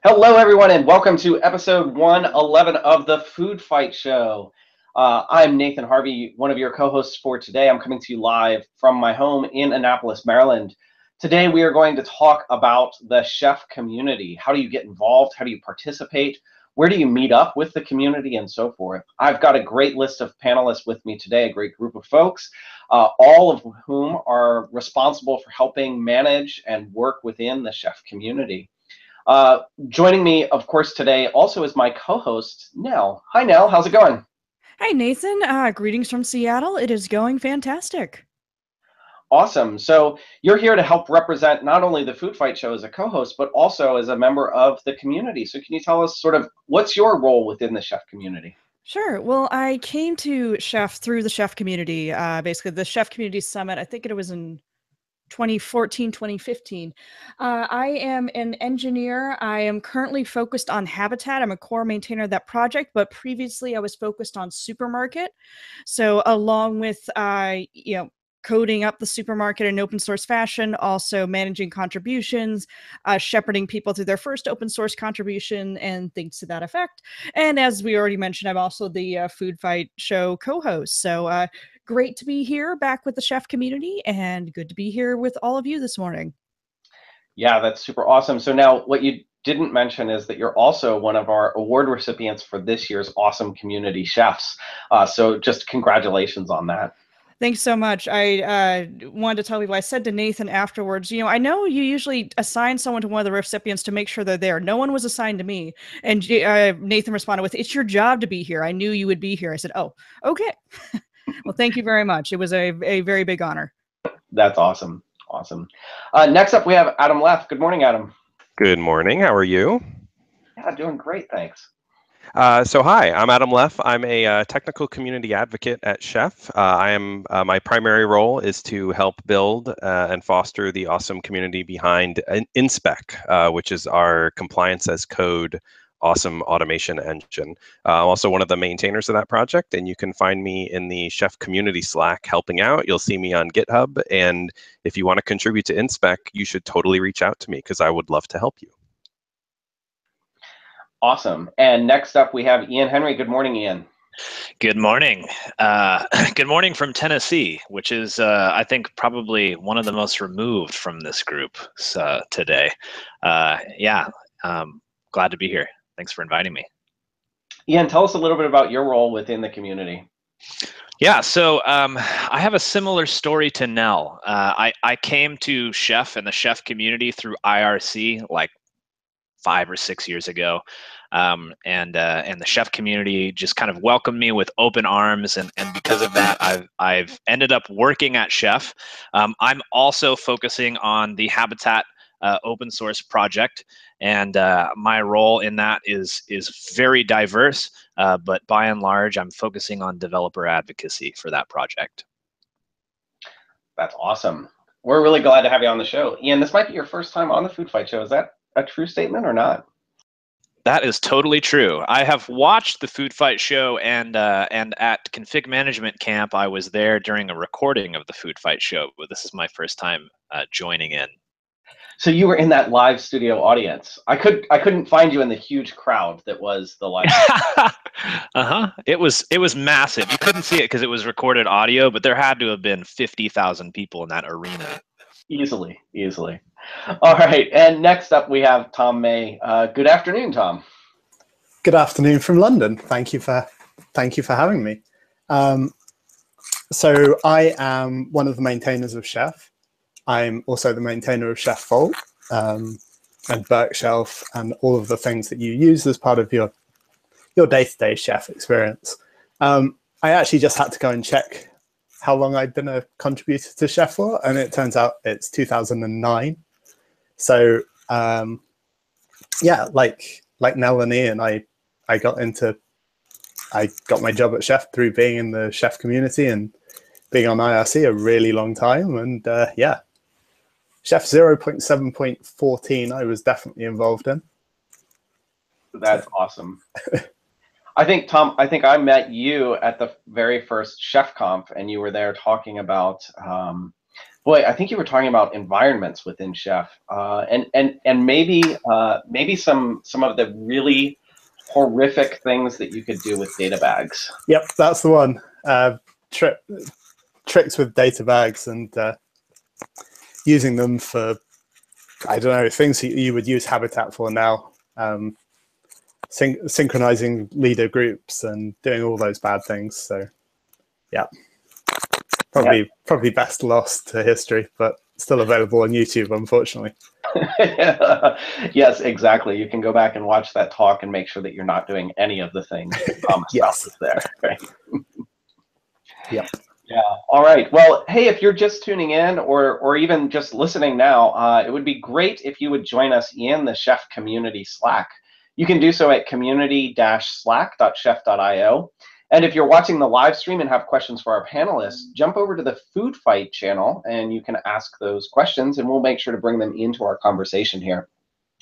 Hello, everyone, and welcome to episode 111 of the Food Fight Show. I'm Nathan Harvey, one of your co-hosts for today. I'm coming to you live from my home in Annapolis, Maryland. Today, we are going to talk about the chef community. How do you get involved? How do you participate? Where do you meet up with the community and so forth? I've got a great list of panelists with me today, a great group of folks, all of whom are responsible for helping manage and work within the chef community. Joining me, of course, today also is my co-host, Nell. Hi, Nell. How's it going? Hi, Nathan. Greetings from Seattle. It is going fantastic. Awesome. So you're here to help represent not only the Food Fight Show as a co-host, but also as a member of the community. So can you tell us sort of what's your role within the chef community? Sure. Well, I came to Chef through the chef community, basically the Chef Community Summit. I think it was in 2014, 2015. I am an engineer. I am currently focused on Habitat. I'm a core maintainer of that project, but previously I was focused on Supermarket. So along with, coding up the supermarket in open source fashion, also managing contributions, shepherding people through their first open source contribution and things to that effect. And as we already mentioned, I'm also the Food Fight Show co-host. So great to be here back with the chef community and good to be here with all of you this morning. Yeah, that's super awesome. So now what you didn't mention is that you're also one of our award recipients for this year's Awesome Community Chefs. So just congratulations on that. Thanks so much. I wanted to tell people, I said to Nathan afterwards, I know you usually assign someone to one of the recipients to make sure they're there. No one was assigned to me. And Nathan responded with, "It's your job to be here. I knew you would be here." I said, "Oh, okay." Well, thank you very much. It was a very big honor. That's awesome. Awesome. Next up, we have Adam Leff. Good morning, Adam. Good morning. How are you? Yeah, doing great. Thanks. Hi, I'm Adam Leff. I'm a technical community advocate at Chef. My primary role is to help build and foster the awesome community behind InSpec, which is our compliance as code awesome automation engine. I'm also one of the maintainers of that project, and you can find me in the Chef community Slack helping out. You'll see me on GitHub, and if you want to contribute to InSpec, you should totally reach out to me because I would love to help you. Awesome. And next up, we have Ian Henry. Good morning, Ian. Good morning. Good morning from Tennessee, which is, I think, probably one of the most removed from this group today. Glad to be here. Thanks for inviting me. Ian, tell us a little bit about your role within the community. Yeah, so I have a similar story to Nell. I came to Chef and the Chef community through IRC like 5 or 6 years ago. And the chef community just kind of welcomed me with open arms, and because of that, I've ended up working at Chef. I'm also focusing on the Habitat open source project, and my role in that is very diverse, but by and large, I'm focusing on developer advocacy for that project. That's awesome. We're really glad to have you on the show. Ian, this might be your first time on the Food Fight Show. Is that a true statement or not? That is totally true. I have watched the Food Fight Show, and at Config Management Camp, I was there during a recording of the Food Fight Show, but this is my first time joining in. So you were in that live studio audience. I couldn't find you in the huge crowd that was the live. It was massive. You couldn't see it because it was recorded audio, but there had to have been 50,000 people in that arena. Easily. All right, and next up we have Tom May. Good afternoon, Tom. Good afternoon from London. Thank you for having me. So I am one of the maintainers of Chef. I'm also the maintainer of Chef Vault and Burkshelf and all of the things that you use as part of your day-to-day chef experience. I actually just had to go and check how long I'd been a contributor to Chef for, and it turns out it's 2009. So yeah, like Nell and Ian, I got my job at Chef through being in the Chef community and being on IRC a really long time. And yeah, Chef 0.7.14 I was definitely involved in. That's awesome. I think, Tom, I met you at the very first Chef Conf, and you were there talking about Boy, I think you were talking about environments within Chef, and maybe some of the really horrific things that you could do with data bags. Yep, that's the one. Tricks with data bags and using them for, I don't know, things you would use Habitat for now. Synchronizing leader groups and doing all those bad things. So, yeah. Probably best lost to history, but still available on YouTube, unfortunately. Yes, exactly. You can go back and watch that talk and make sure that you're not doing any of the things that Thomas Yes. is there. Right? Yeah. Yeah. All right. Well, hey, if you're just tuning in or even just listening now, it would be great if you would join us in the Chef Community Slack. You can do so at community-slack.chef.io. And if you're watching the live stream and have questions for our panelists, jump over to the Food Fight channel and you can ask those questions and we'll make sure to bring them into our conversation here.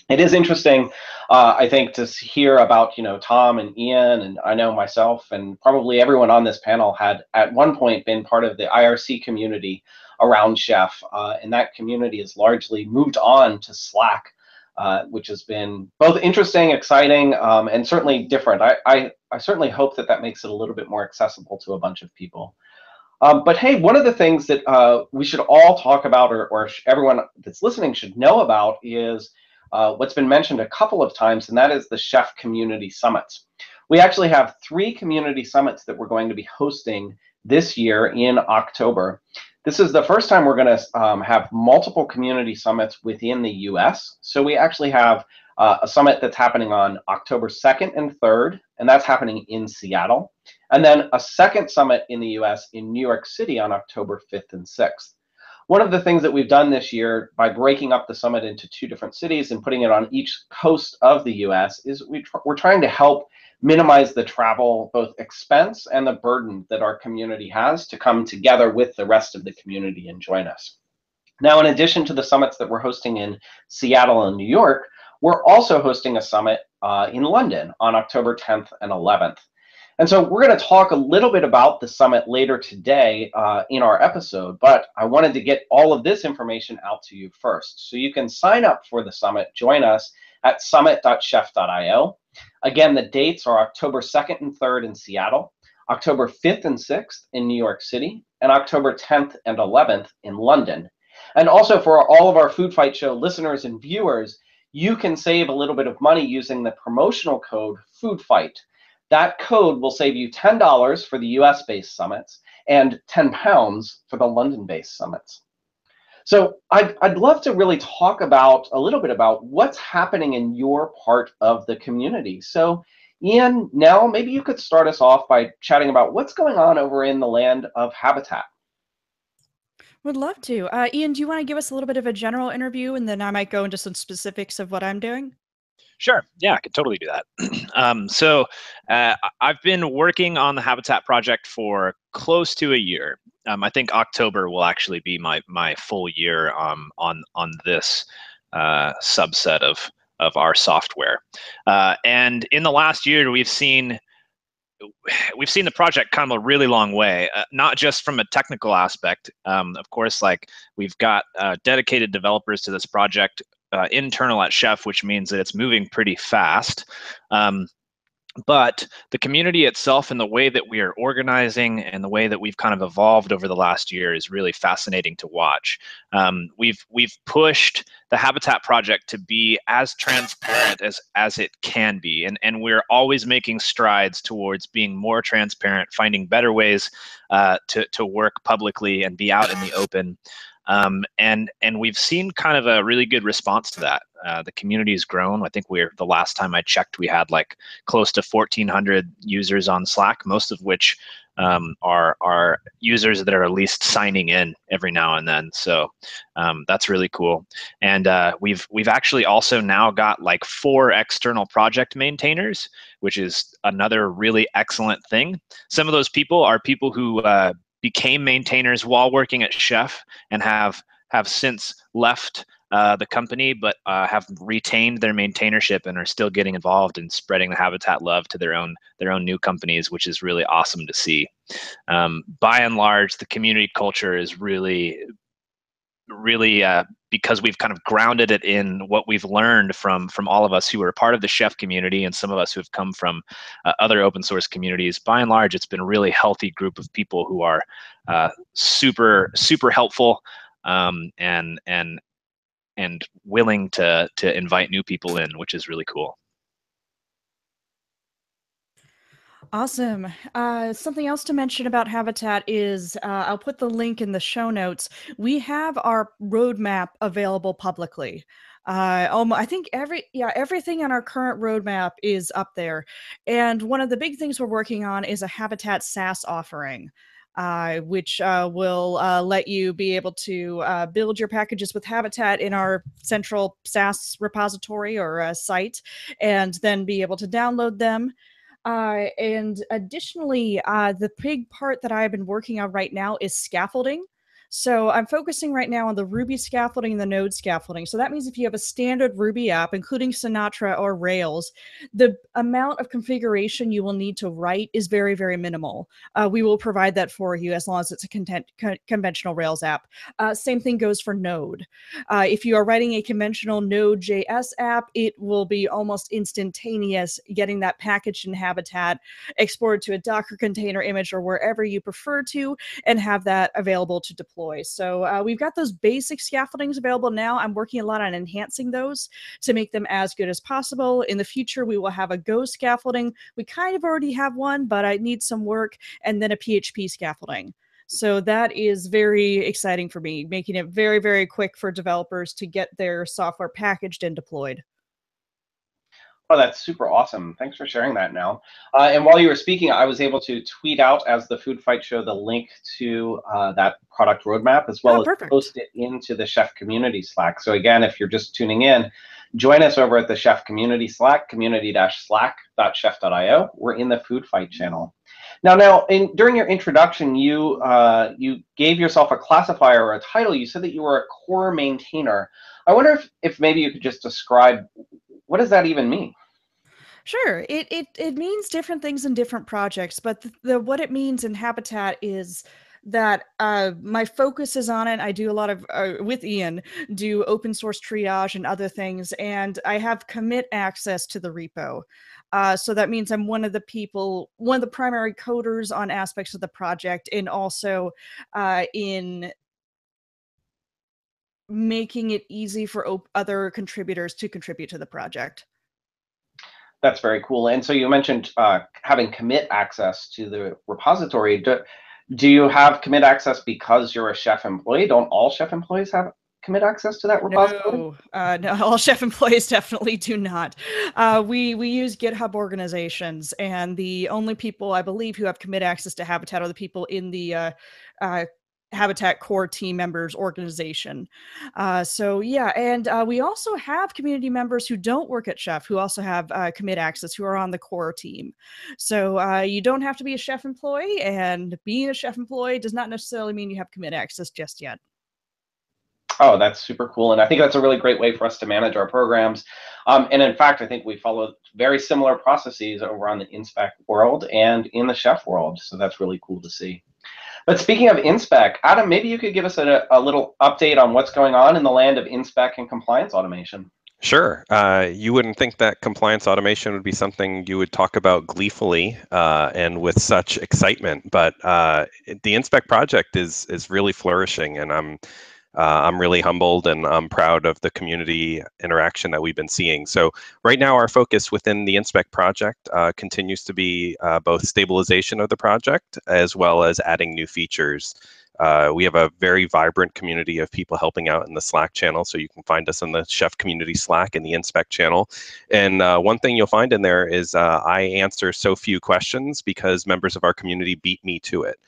It is interesting, I think, to hear about, Tom and Ian, and I know myself and probably everyone on this panel had at one point been part of the IRC community around Chef, and that community has largely moved on to Slack, which has been both interesting, exciting, and certainly different. I certainly hope that makes it a little bit more accessible to a bunch of people. But hey, one of the things that we should all talk about, or everyone that's listening should know about, is what's been mentioned a couple of times, and that is the Chef Community Summits. We actually have 3 community summits that we're going to be hosting this year in October. This is the first time we're going to have multiple community summits within the US. So we actually have a summit that's happening on October 2nd and 3rd, and that's happening in Seattle. And then a second summit in the US in New York City on October 5th and 6th. One of the things that we've done this year by breaking up the summit into 2 different cities and putting it on each coast of the US is we're trying to help minimize the travel, both expense and the burden that our community has to come together with the rest of the community and join us. Now, in addition to the summits that we're hosting in Seattle and New York, we're also hosting a summit in London on October 10th and 11th. And so we're going to talk a little bit about the summit later today in our episode, but I wanted to get all of this information out to you first. So you can sign up for the summit, join us at summit.chef.io. Again, the dates are October 2nd and 3rd in Seattle, October 5th and 6th in New York City, and October 10th and 11th in London. And also for all of our Food Fight Show listeners and viewers, you can save a little bit of money using the promotional code FOODFIGHT. That code will save you $10 for the US-based summits and £10 for the London-based summits. So I'd love to really talk a little bit about what's happening in your part of the community. So Ian, Nell, maybe you could start us off by chatting about what's going on over in the land of Habitat. Would love to. Ian, do you want to give us a little bit of a general interview, and then I might go into some specifics of what I'm doing? Sure. Yeah, I could totally do that. I've been working on the Habitat project for close to a year. I think October will actually be my full year on this subset of our software. And in the last year, we've seen the project come a really long way, not just from a technical aspect. Of course, like we've got dedicated developers to this project. Internal at Chef, which means that it's moving pretty fast. But the community itself and the way that we are organizing and the way that we've kind of evolved over the last year is really fascinating to watch. We've pushed the Habitat project to be as transparent as it can be, and we're always making strides towards being more transparent, finding better ways to work publicly and be out in the open. And we've seen kind of a really good response to that. The community has grown. I think the last time I checked, we had like close to 1,400 users on Slack, most of which are users that are at least signing in every now and then. So that's really cool. And we've actually also now got like 4 external project maintainers, which is another really excellent thing. Some of those people are people who became maintainers while working at Chef and have since left the company, but have retained their maintainership and are still getting involved in spreading the Habitat love to their own new companies, which is really awesome to see. By and large, the community culture is really really because we've kind of grounded it in what we've learned from all of us who are part of the Chef community and some of us who have come from other open source communities. By and large, it's been a really healthy group of people who are super helpful, and willing to invite new people in, which is really cool. Awesome. Something else to mention about Habitat is I'll put the link in the show notes. We have our roadmap available publicly. I think everything on our current roadmap is up there. And one of the big things we're working on is a Habitat SaaS offering, which will let you be able to build your packages with Habitat in our central SaaS repository or site, and then be able to download them. And additionally, the big part that I've been working on right now is scaffolding. So I'm focusing right now on the Ruby scaffolding and the Node scaffolding. So that means if you have a standard Ruby app, including Sinatra or Rails, the amount of configuration you will need to write is very, very minimal. We will provide that for you as long as it's a conventional Rails app. Same thing goes for Node. If you are writing a conventional Node.js app, it will be almost instantaneous getting that packaged in Habitat, exported to a Docker container image or wherever you prefer to, and have that available to deploy. So we've got those basic scaffoldings available now. I'm working a lot on enhancing those to make them as good as possible. In the future, we will have a Go scaffolding. We kind of already have one, but I need some work, and then a PHP scaffolding. So that is very exciting for me, making it very, very quick for developers to get their software packaged and deployed. Oh, that's super awesome. Thanks for sharing that, Nell. And while you were speaking, I was able to tweet out as the Food Fight Show the link to that product roadmap, as well as post it into the Chef Community Slack. So again, if you're just tuning in, join us over at the Chef Community Slack, community-slack.chef.io. We're in the Food Fight channel. Now, during your introduction, you gave yourself a classifier or a title. You said that you were a core maintainer. I wonder if maybe you could just describe, what does that even mean? Sure. It means different things in different projects, but what it means in Habitat is that my focus is on it. I do a lot of, with Ian, do open source triage and other things, and I have commit access to the repo. So that means I'm one of the primary coders on aspects of the project, and also in making it easy for other contributors to contribute to the project. That's very cool. And so you mentioned having commit access to the repository. Do you have commit access because you're a Chef employee? Don't all Chef employees have commit access to that repository? No, all Chef employees definitely do not. We use GitHub organizations, and the only people I believe who have commit access to Habitat are the people in the Habitat core team members organization. So yeah, and we also have community members who don't work at Chef who also have commit access, who are on the core team. So you don't have to be a Chef employee, and being a Chef employee does not necessarily mean you have commit access just yet. Oh, that's super cool. And I think that's a really great way for us to manage our programs. And in fact, I think we follow very similar processes over on the InSpec world and in the Chef world. So that's really cool to see. But speaking of InSpec, Adam, maybe you could give us a little update on what's going on in the land of InSpec and compliance automation. Sure. You wouldn't think that compliance automation would be something you would talk about gleefully and with such excitement, but the InSpec project is really flourishing, and I'm really humbled, and I'm proud of the community interaction that we've been seeing. So right now our focus within the InSpec project continues to be both stabilization of the project as well as adding new features. We have a very vibrant community of people helping out in the Slack channel, so you can find us in the Chef Community Slack and the InSpec channel. And one thing you'll find in there is I answer so few questions because members of our community beat me to it.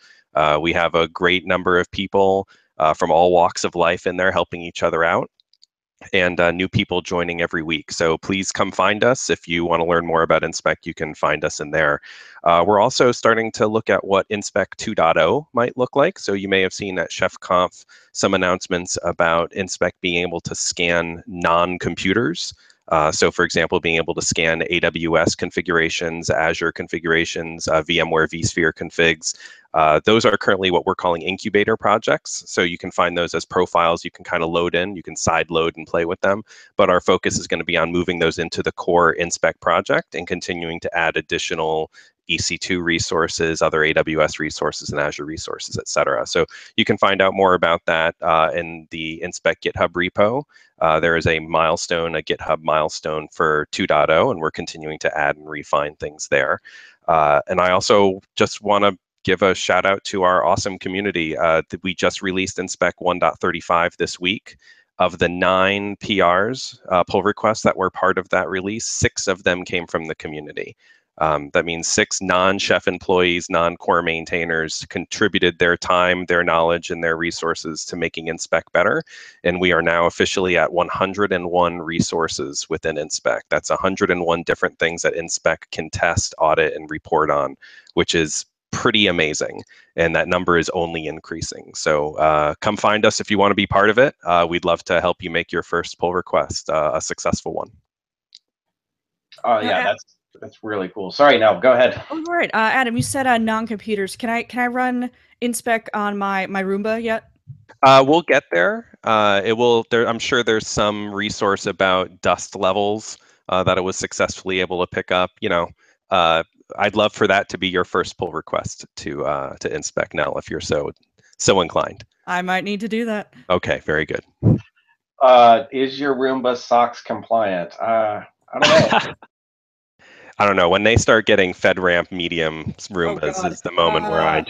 We have a great number of people from all walks of life in there helping each other out, and new people joining every week. So please come find us. If you want to learn more about InSpec, you can find us in there. We're also starting to look at what InSpec 2.0 might look like. So you may have seen at ChefConf some announcements about InSpec being able to scan non-computers. So for example, being able to scan AWS configurations, Azure configurations, VMware vSphere configs, Those are currently what we're calling incubator projects. So you can find those as profiles you can kind of load in, you can side load and play with them. But our focus is going to be on moving those into the core Inspect project and continuing to add additional EC2 resources, other AWS resources, and Azure resources, et cetera. So you can find out more about that in the Inspect GitHub repo. There is a milestone, a GitHub milestone for 2.0, and we're continuing to add and refine things there. And I also just want to give a shout out to our awesome community. We just released Inspect 1.35 this week. Of the 9 PRs, pull requests that were part of that release, 6 of them came from the community. That means 6 non-Chef employees, non-core maintainers contributed their time, their knowledge, and their resources to making Inspect better. And we are now officially at 101 resources within Inspect. That's 101 different things that Inspect can test, audit, and report on, which is pretty amazing. And that number is only increasing. So come find us if you want to be part of it. We'd love to help you make your first pull request a successful one. Oh, yeah, that's really cool. Sorry, no, go ahead. Oh, all right. Adam, you said non-computers. Can I run Inspect on my Roomba yet? We'll get there. I'm sure there's some resource about dust levels that it was successfully able to pick up. I'd love for that to be your first pull request to Inspect Nell, if you're so inclined. I might need to do that. Okay, very good. Is your Roomba SOX compliant? I don't know. I don't know. When they start getting FedRAMP medium Roombas is the moment where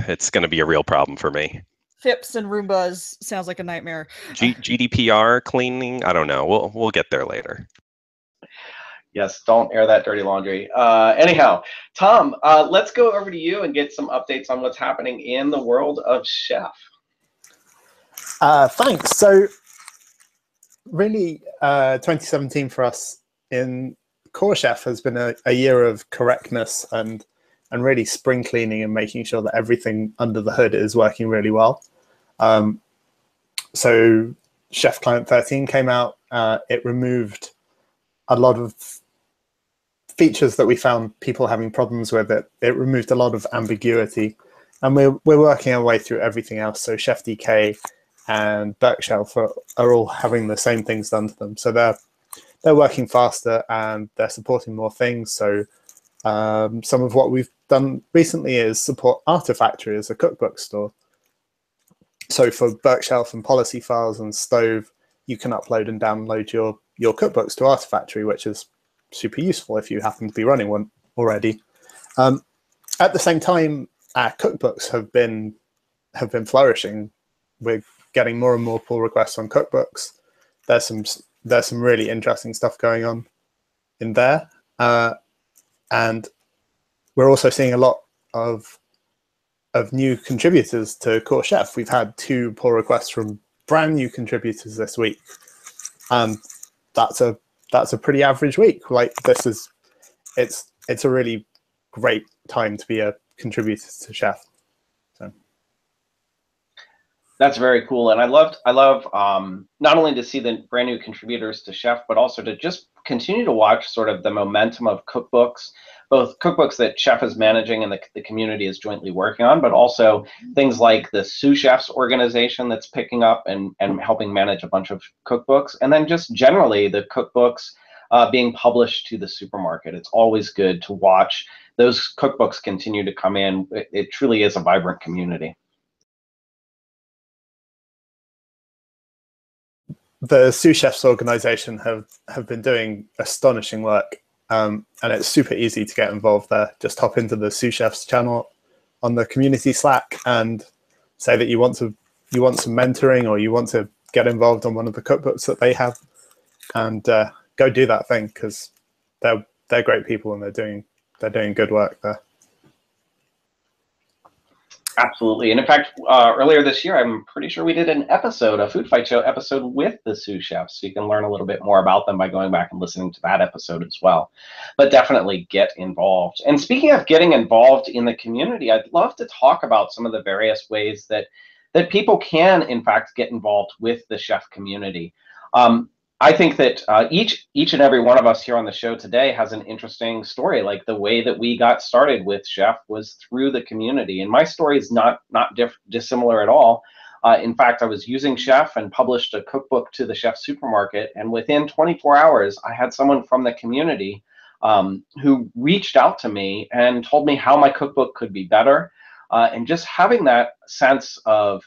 it's going to be a real problem for me. FIPS and Roombas sounds like a nightmare. GDPR cleaning? I don't know. We'll get there later. Yes, don't air that dirty laundry. Anyhow, Tom, let's go over to you and get some updates on what's happening in the world of Chef. Thanks. So really, 2017 for us in Core Chef has been a year of correctness and really spring cleaning and making sure that everything under the hood is working really well. So Chef Client 13 came out. It removed a lot of features that we found people having problems with. It removed a lot of ambiguity, and we're working our way through everything else. So Chef DK and Berkshelf are all having the same things done to them. So they're working faster and they're supporting more things. So some of what we've done recently is support Artifactory as a cookbook store. So for Berkshelf and policy files and Stove, you can upload and download your cookbooks to Artifactory, which is super useful if you happen to be running one already. At the same time, our cookbooks have been flourishing. We're getting more and more pull requests on cookbooks. There's some really interesting stuff going on in there, and we're also seeing a lot of new contributors to Core Chef. We've had 2 pull requests from brand new contributors this week, and that's a pretty average week. Like it's a really great time to be a contributor to Chef. So that's very cool, and I love not only to see the brand new contributors to Chef, but also to just continue to watch sort of the momentum of cookbooks, both cookbooks that Chef is managing and the community is jointly working on, but also things like the Sous Chefs organization that's picking up and helping manage a bunch of cookbooks, and then just generally the cookbooks being published to the supermarket. It's always good to watch those cookbooks continue to come in. It truly is a vibrant community. The Sous Chefs organization have been doing astonishing work, and it's super easy to get involved there. Just hop into the Sous Chefs channel on the community Slack and say that you want some mentoring or you want to get involved on one of the cookbooks that they have, and go do that thing, because they're great people and they're doing good work there. Absolutely. And in fact, earlier this year, I'm pretty sure we did a Food Fight Show episode with the Sous Chefs. So you can learn a little bit more about them by going back and listening to that episode as well. But definitely get involved. And speaking of getting involved in the community, I'd love to talk about some of the various ways that people can, in fact, get involved with the chef community. I think that each and every one of us here on the show today has an interesting story. Like the way that we got started with Chef was through the community, and my story is not dissimilar at all. In fact, I was using Chef and published a cookbook to the Chef Supermarket, and within 24 hours, I had someone from the community who reached out to me and told me how my cookbook could be better, and just having that sense of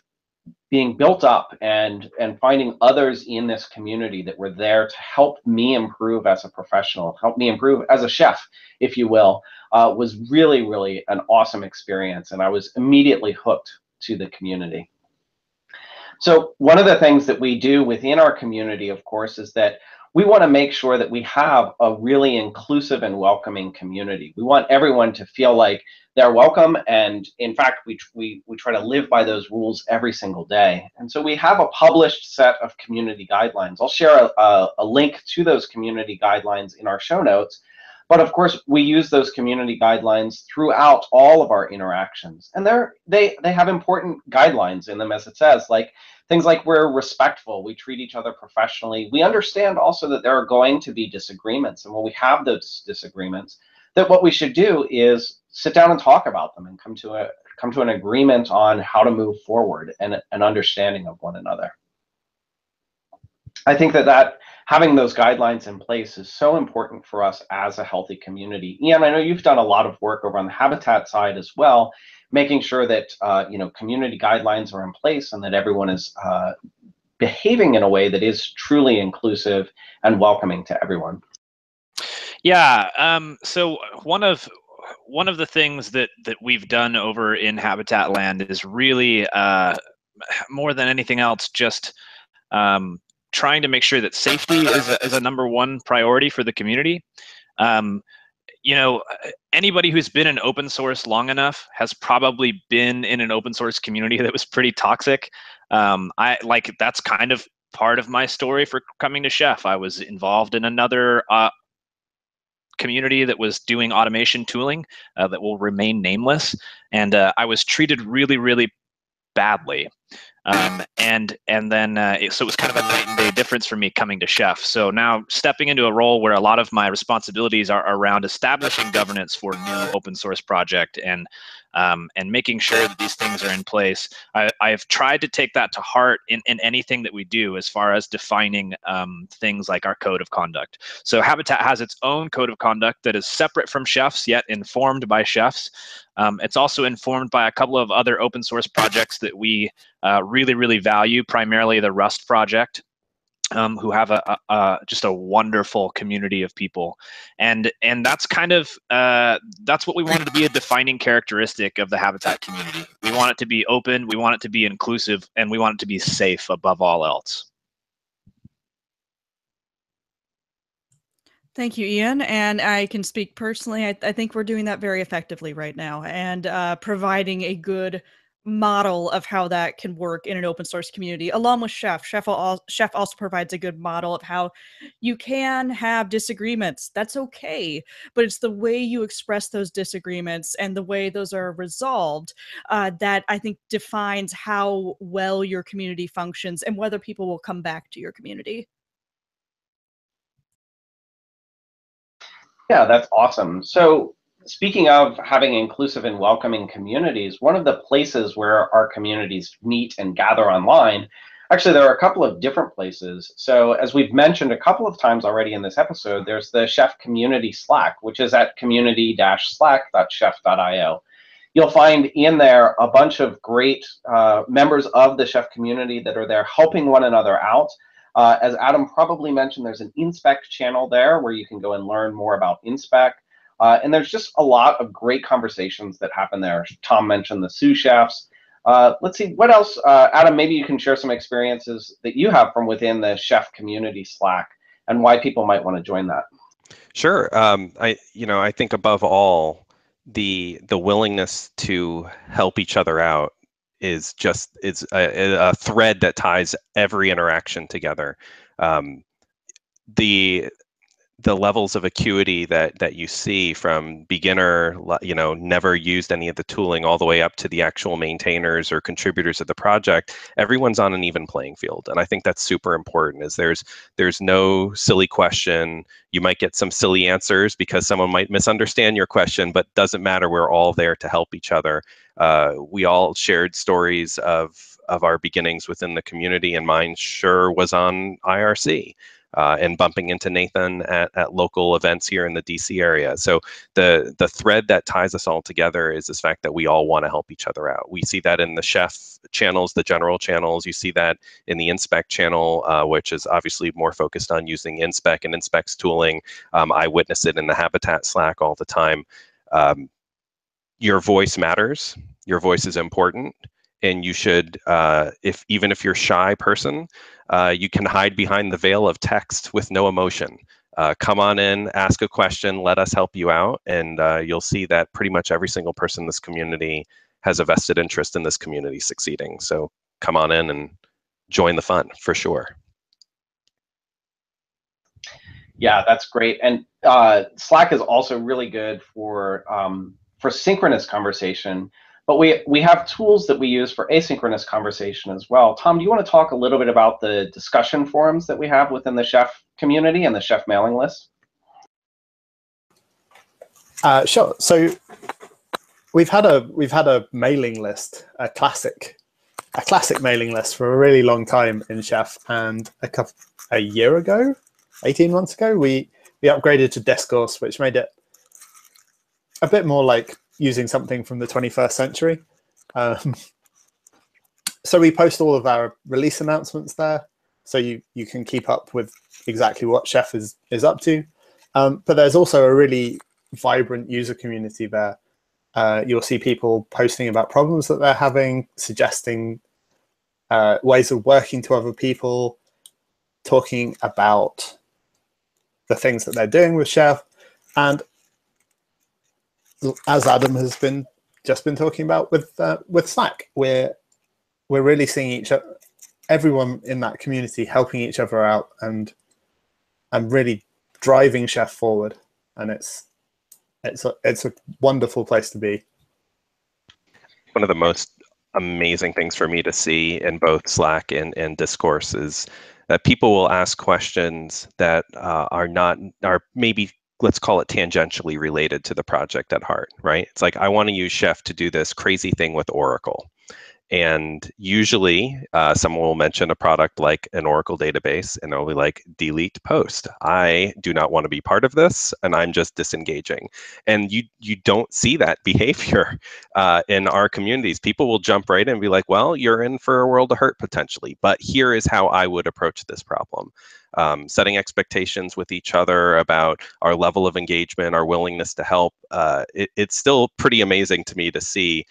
being built up and finding others in this community that were there to help me improve as a professional, help me improve as a chef, if you will, was really, really an awesome experience. And I was immediately hooked to the community. So one of the things that we do within our community, of course, is that we want to make sure that we have a really inclusive and welcoming community. We want everyone to feel like they're welcome, and in fact, we try to live by those rules every single day. And so we have a published set of community guidelines. I'll share a link to those community guidelines in our show notes. But of course, we use those community guidelines throughout all of our interactions. And they have important guidelines in them, as it says, like things like we're respectful, we treat each other professionally. We understand also that there are going to be disagreements. And when we have those disagreements, that what we should do is sit down and talk about them and come to an agreement on how to move forward and an understanding of one another. I think that having those guidelines in place is so important for us as a healthy community. Ian, I know you've done a lot of work over on the Habitat side as well, making sure that community guidelines are in place and that everyone is behaving in a way that is truly inclusive and welcoming to everyone. Yeah. So one of the things that we've done over in Habitat Land is really more than anything else just trying to make sure that safety is a number one priority for the community. Anybody who's been in open source long enough has probably been in an open source community that was pretty toxic. That's kind of part of my story for coming to Chef. I was involved in another community that was doing automation tooling that will remain nameless, and I was treated really, really badly. And then so it was kind of a night and day difference for me coming to Chef. So now stepping into a role where a lot of my responsibilities are around establishing governance for new open source project and making sure that these things are in place. I've tried to take that to heart in anything that we do as far as defining things like our code of conduct. So Habitat has its own code of conduct that is separate from Chef's, yet informed by Chef's. It's also informed by a couple of other open source projects that we really, really value, primarily the Rust project, who have just a wonderful community of people, and that's kind of that's what we wanted to be a defining characteristic of the Habitat community. We want it to be open, we want it to be inclusive, and we want it to be safe above all else. Thank you, Ian. And I can speak personally. I think we're doing that very effectively right now, and providing a good model of how that can work in an open source community, along with Chef. Chef also provides a good model of how you can have disagreements. That's okay, but it's the way you express those disagreements and the way those are resolved that I think defines how well your community functions and whether people will come back to your community. Yeah, that's awesome. So speaking of having inclusive and welcoming communities, one of the places where our communities meet and gather online, actually there are a couple of different places. So as we've mentioned a couple of times already in this episode, there's the Chef Community Slack, which is at community-slack.chef.io. You'll find in there a bunch of great members of the Chef community that are there helping one another out. As Adam probably mentioned, there's an InSpec channel there where you can go and learn more about InSpec. And there's just a lot of great conversations that happen there. Tom mentioned the sous chefs. Let's see, what else? Adam, maybe you can share some experiences that you have from within the Chef Community Slack and why people might want to join that. Sure. I think above all, the willingness to help each other out is a thread that ties every interaction together. The the levels of acuity that you see from beginner, never used any of the tooling, all the way up to the actual maintainers or contributors of the project, everyone's on an even playing field. And I think that's super important, is there's no silly question. You might get some silly answers because someone might misunderstand your question, but doesn't matter. We're all there to help each other. We all shared stories of our beginnings within the community, and mine sure was on IRC. And bumping into Nathan at local events here in the DC area. So the thread that ties us all together is this fact that we all want to help each other out. We see that in the chef channels, the general channels. You see that in the InSpec channel, which is obviously more focused on using InSpec and InSpec's tooling. I witness it in the Habitat Slack all the time. Your voice matters. Your voice is important. And you should, even if you're a shy person, you can hide behind the veil of text with no emotion. Come on in, ask a question, let us help you out, and you'll see that pretty much every single person in this community has a vested interest in this community succeeding. So come on in and join the fun, for sure. Yeah, that's great. And Slack is also really good for synchronous conversation. But we have tools that we use for asynchronous conversation as well. Tom, do you want to talk a little bit about the discussion forums that we have within the chef community and the chef mailing list? Sure. So we've had a mailing list, a classic mailing list for a really long time in Chef, and a year ago, 18 months ago, we upgraded to Discourse, which made it a bit more like using something from the 21st century. So we post all of our release announcements there, so you can keep up with exactly what Chef is up to. But there's also a really vibrant user community there. You'll see people posting about problems that they're having, suggesting ways of working to other people, talking about the things that they're doing with Chef. And as Adam has just been talking about with Slack, we're really seeing everyone in that community helping each other out and really driving Chef forward. And it's a wonderful place to be. One of the most amazing things for me to see in both Slack and Discourse is that people will ask questions that are maybe, let's call it, tangentially related to the project at heart, right? It's like, I want to use Chef to do this crazy thing with Oracle. And usually someone will mention a product like an Oracle database, and they'll be like, delete post. I do not want to be part of this, and I'm just disengaging. And you don't see that behavior in our communities. People will jump right in and be like, well, you're in for a world of hurt potentially, but here is how I would approach this problem. Setting expectations with each other about our level of engagement, our willingness to help. It's still pretty amazing to me to see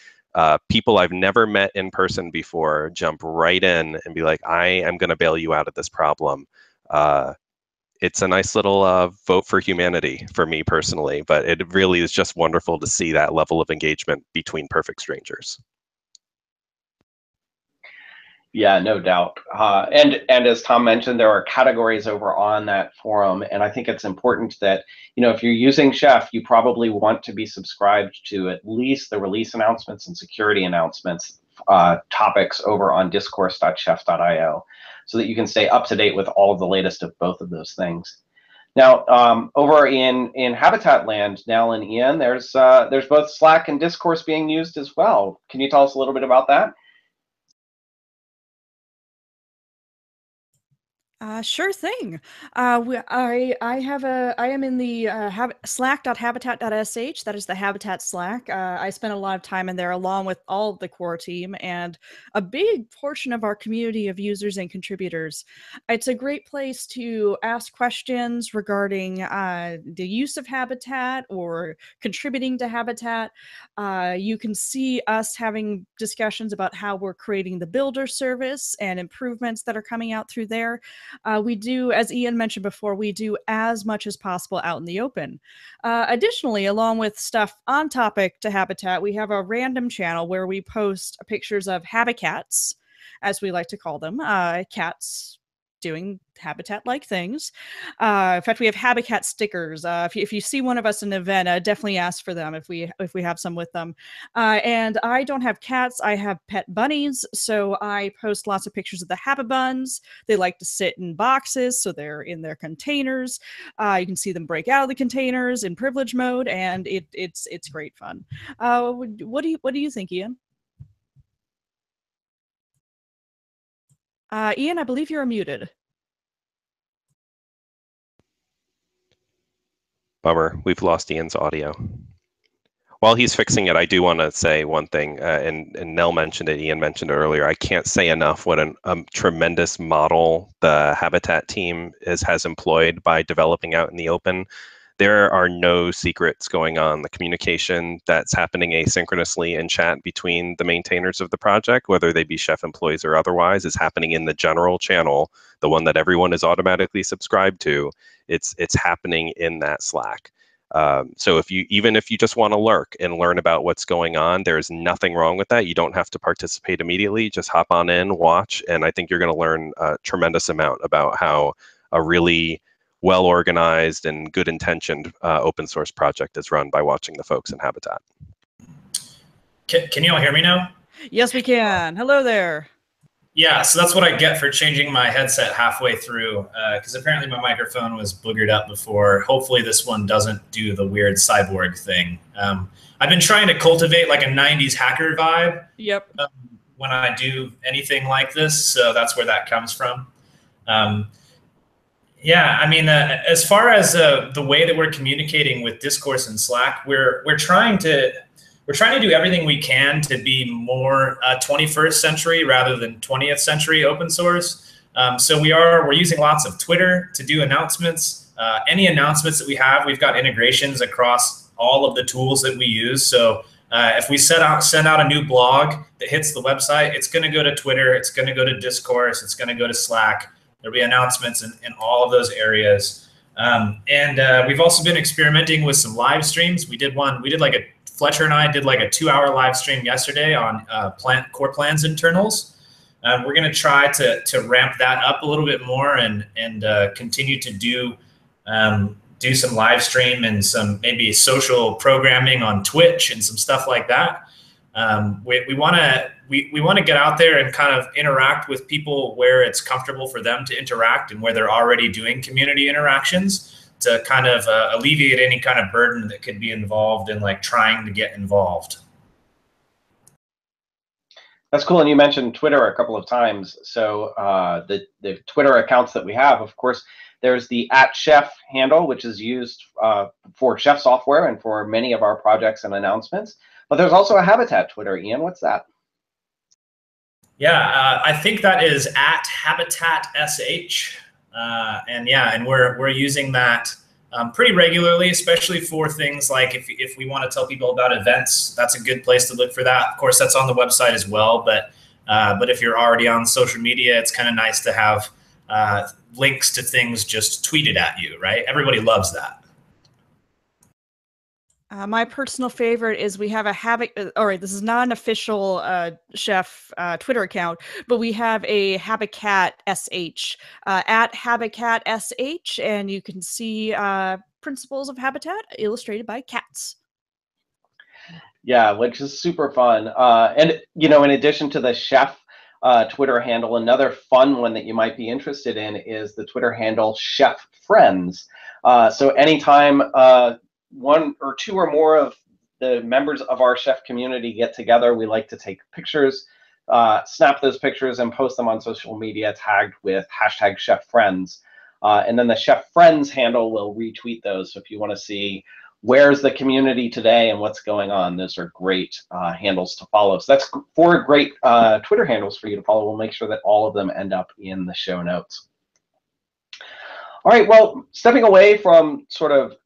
people I've never met in person before jump right in and be like, I am going to bail you out of this problem. It's a nice little vote for humanity for me personally, but it really is just wonderful to see that level of engagement between perfect strangers. Yeah, no doubt. And as Tom mentioned, there are categories over on that forum, and I think it's important that, if you're using Chef, you probably want to be subscribed to at least the release announcements and security announcements topics over on discourse.chef.io, so that you can stay up to date with all of the latest of both of those things. Now, over in Habitat land, Nell and Ian, there's both Slack and Discourse being used as well. Can you tell us a little bit about that? Sure thing. I am in the slack.habitat.sh. That is the Habitat Slack. I spent a lot of time in there along with all of the core team and a big portion of our community of users and contributors. It's a great place to ask questions regarding the use of Habitat or contributing to Habitat. You can see us having discussions about how we're creating the builder service and improvements that are coming out through there. We do, as Ian mentioned before, we do as much as possible out in the open. Additionally, along with stuff on topic to Habitat, we have a random channel where we post pictures of habicats, as we like to call them, cats doing habitat-like things. In fact, we have Habitat stickers. If you see one of us in an event, definitely ask for them if we have some with them. And I don't have cats. I have pet bunnies, so I post lots of pictures of the Habibuns. They like to sit in boxes, so they're in their containers. You can see them break out of the containers in privilege mode, and it's great fun. What do you think, Ian? Ian, I believe you're muted. Bummer, we've lost Ian's audio. While he's fixing it, I do want to say one thing, and Nell mentioned it, Ian mentioned it earlier. I can't say enough what a tremendous model the Habitat team has employed by developing out in the open. There are no secrets going on. The communication that's happening asynchronously in chat between the maintainers of the project, whether they be Chef employees or otherwise, is happening in the general channel, the one that everyone is automatically subscribed to. It's happening in that Slack. So even if you just want to lurk and learn about what's going on, there's nothing wrong with that. You don't have to participate immediately. Just hop on in, watch, and I think you're going to learn a tremendous amount about how a really well-organized and good-intentioned open source project is run by watching the folks in Habitat. Can you all hear me now? Yes, we can. Hello there. Yeah, so that's what I get for changing my headset halfway through, because apparently my microphone was boogered up before. Hopefully this one doesn't do the weird cyborg thing. I've been trying to cultivate like a 90s hacker vibe. Yep. When I do anything like this, so that's where that comes from. Yeah, I mean, as far as the way that we're communicating with Discourse and Slack, we're trying to do everything we can to be more 21st century rather than 20th century open source. So we're using lots of Twitter to do announcements. Any announcements that we have, we've got integrations across all of the tools that we use. So if we send out a new blog that hits the website, it's going to go to Twitter, it's going to go to Discourse, it's going to go to Slack. There'll be announcements in all of those areas. We've also been experimenting with some live streams. Fletcher and I did like a 2-hour live stream yesterday on core plans internals. We're going to try to ramp that up a little bit more and continue to do some live stream and some maybe social programming on Twitch and some stuff like that. We want to get out there and kind of interact with people where it's comfortable for them to interact and where they're already doing community interactions to kind of alleviate any kind of burden that could be involved in like trying to get involved. That's cool. And you mentioned Twitter a couple of times. So the Twitter accounts that we have, of course, there's the @Chef handle, which is used for Chef software and for many of our projects and announcements. But there's also a Habitat Twitter. Ian, what's that? Yeah, I think that is @HabitatSH. And we're using that pretty regularly, especially for things like if we want to tell people about events, that's a good place to look for that. Of course, that's on the website as well. But if you're already on social media, it's kind of nice to have links to things just tweeted at you, right? Everybody loves that. My personal favorite is we have a all right, this is not an official Chef Twitter account, but we have a Habitat SH @HabitatSH, and you can see principles of habitat illustrated by cats. Yeah, which is super fun. And in addition to the Chef Twitter handle, another fun one that you might be interested in is the Twitter handle Chef Friends. So anytime one or two or more of the members of our chef community get together, we like to take pictures, snap those pictures and post them on social media tagged with #ChefFriends. And then the Chef Friends handle will retweet those. So if you want to see where's the community today and what's going on, those are great handles to follow. So that's 4 great Twitter handles for you to follow. We'll make sure that all of them end up in the show notes. All right, well, stepping away from sort of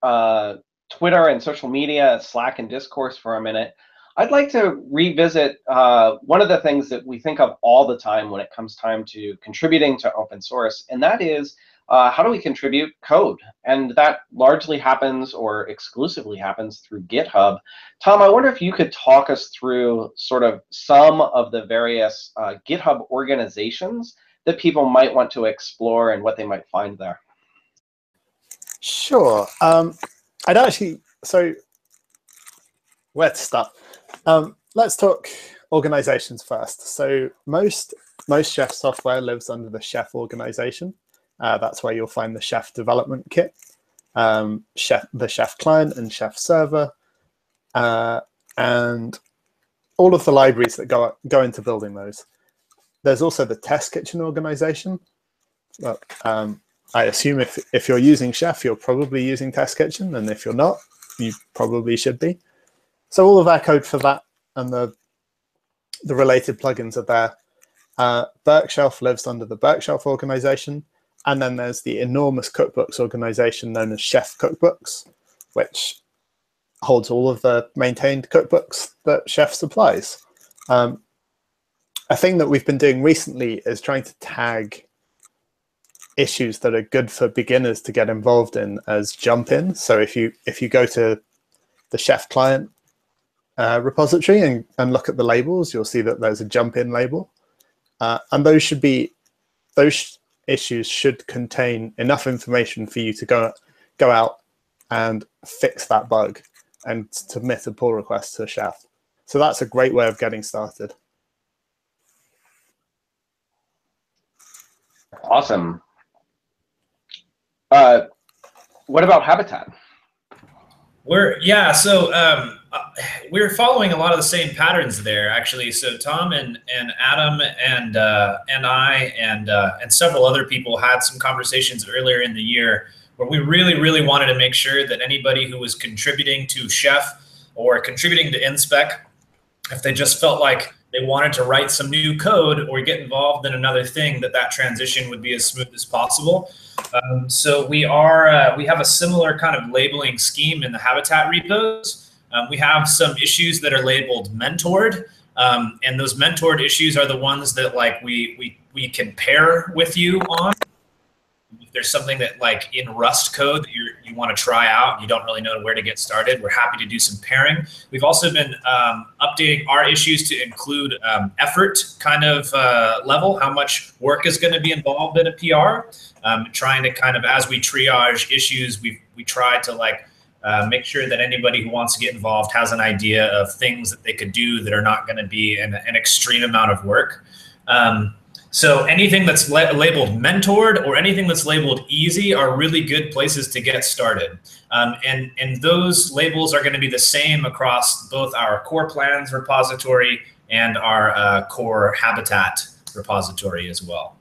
Twitter and social media, Slack and Discourse for a minute, I'd like to revisit one of the things that we think of all the time when it comes time to contributing to open source, and that is how do we contribute code? And that largely happens or exclusively happens through GitHub. Tom, I wonder if you could talk us through sort of some of the various GitHub organizations that people might want to explore and what they might find there? Sure. I'd actually, so where to start? Let's talk organizations first. So most Chef software lives under the Chef organization. That's where you'll find the Chef development kit, the Chef client and Chef server, and all of the libraries that go into building those. There's also the Test Kitchen organization. Well, I assume if you're using Chef, you're probably using Test Kitchen, and if you're not, you probably should be. So all of our code for that and the related plugins are there. Berkshelf lives under the Berkshelf organization, and then there's the enormous cookbooks organization known as Chef Cookbooks, which holds all of the maintained cookbooks that Chef supplies. A thing that we've been doing recently is trying to tag issues that are good for beginners to get involved in as jump-in. So if you go to the Chef client repository and look at the labels, you'll see that there's a jump-in label, and those issues should contain enough information for you to go out and fix that bug and submit a pull request to Chef. So that's a great way of getting started. Awesome. What about Habitat? We're following a lot of the same patterns there, actually. So Tom and Adam and I and several other people had some conversations earlier in the year where we really wanted to make sure that anybody who was contributing to Chef or contributing to InSpec, if they just felt like they wanted to write some new code or get involved in another thing, that transition would be as smooth as possible. So we have a similar kind of labeling scheme in the Habitat repos. We have some issues that are labeled mentored, and those mentored issues are the ones that like we can pair with you on. If there's something that like in Rust code that you want to try out and you don't really know where to get started, we're happy to do some pairing. We've also been updating our issues to include effort kind of level, how much work is going to be involved in a PR. Trying to kind of, as we triage issues, we try to like make sure that anybody who wants to get involved has an idea of things that they could do that are not going to be an extreme amount of work. So anything that's labeled mentored or anything that's labeled easy are really good places to get started. And those labels are going to be the same across both our core plans repository and our core Habitat repository as well.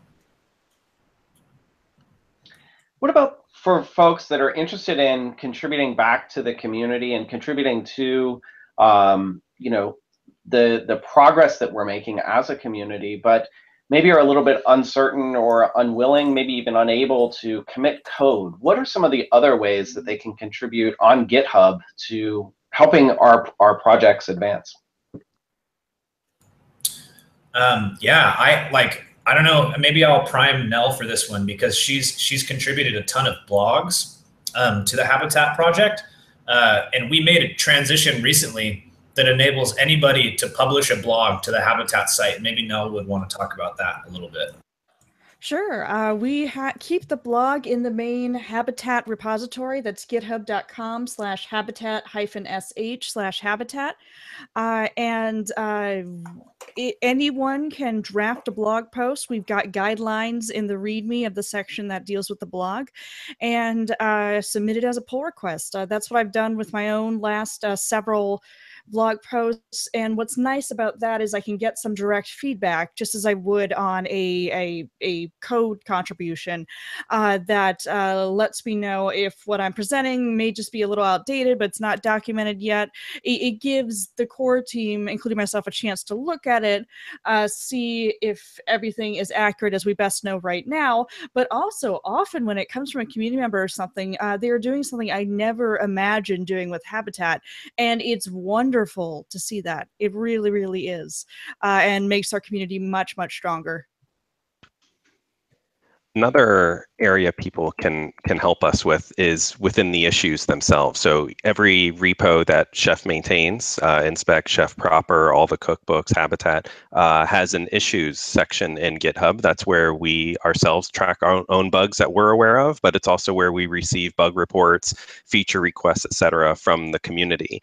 What about for folks that are interested in contributing back to the community and contributing to the progress that we're making as a community, but maybe are a little bit uncertain or unwilling, maybe even unable to commit code? What are some of the other ways that they can contribute on GitHub to helping our projects advance? I don't know, maybe I'll prime Nell for this one because she's contributed a ton of blogs to the Habitat project. And we made a transition recently that enables anybody to publish a blog to the Habitat site. Maybe Nell would want to talk about that a little bit. Sure. We keep the blog in the main Habitat repository. That's github.com/habitat-sh/habitat. Anyone can draft a blog post. We've got guidelines in the README of the section that deals with the blog, and submit it as a pull request. That's what I've done with my own last several blog posts, and what's nice about that is I can get some direct feedback just as I would on a code contribution that lets me know if what I'm presenting may just be a little outdated but it's not documented yet. It gives the core team, including myself, a chance to look at it, see if everything is accurate as we best know right now, but also often when it comes from a community member or something, they're doing something I never imagined doing with Habitat, and it's wonderful to see that. It really is, and makes our community much stronger. Another area people can help us with is within the issues themselves. So every repo that Chef maintains, Inspect, Chef Proper, all the cookbooks, Habitat, has an issues section in GitHub. That's where we ourselves track our own bugs that we're aware of, but it's also where we receive bug reports, feature requests, etc., from the community.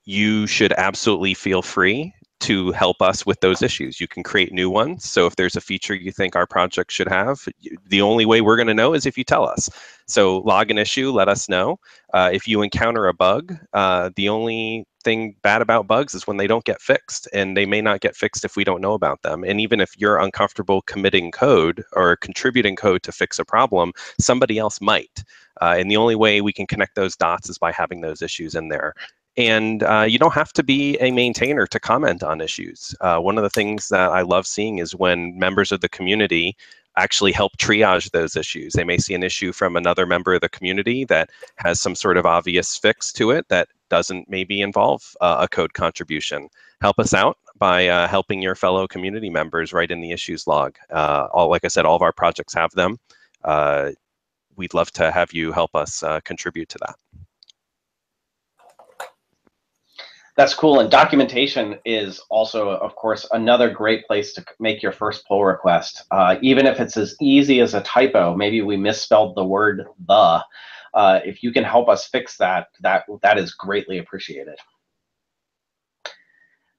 You should absolutely feel free to help us with those issues. You can create new ones. So if there's a feature you think our project should have, the only way we're going to know is if you tell us. So log an issue, let us know. If you encounter a bug, the only thing bad about bugs is when they don't get fixed, and they may not get fixed if we don't know about them. And even if you're uncomfortable committing code or contributing code to fix a problem, somebody else might. And the only way we can connect those dots is by having those issues in there. And you don't have to be a maintainer to comment on issues. One of the things that I love seeing is when members of the community actually help triage those issues. They may see an issue from another member of the community that has some sort of obvious fix to it that doesn't maybe involve a code contribution. Help us out by helping your fellow community members write in the issues log. Like I said, all of our projects have them. We'd love to have you help us contribute to that. That's cool. And documentation is also, of course, another great place to make your first pull request. Even if it's as easy as a typo, maybe we misspelled the word "the." If you can help us fix that, that is greatly appreciated.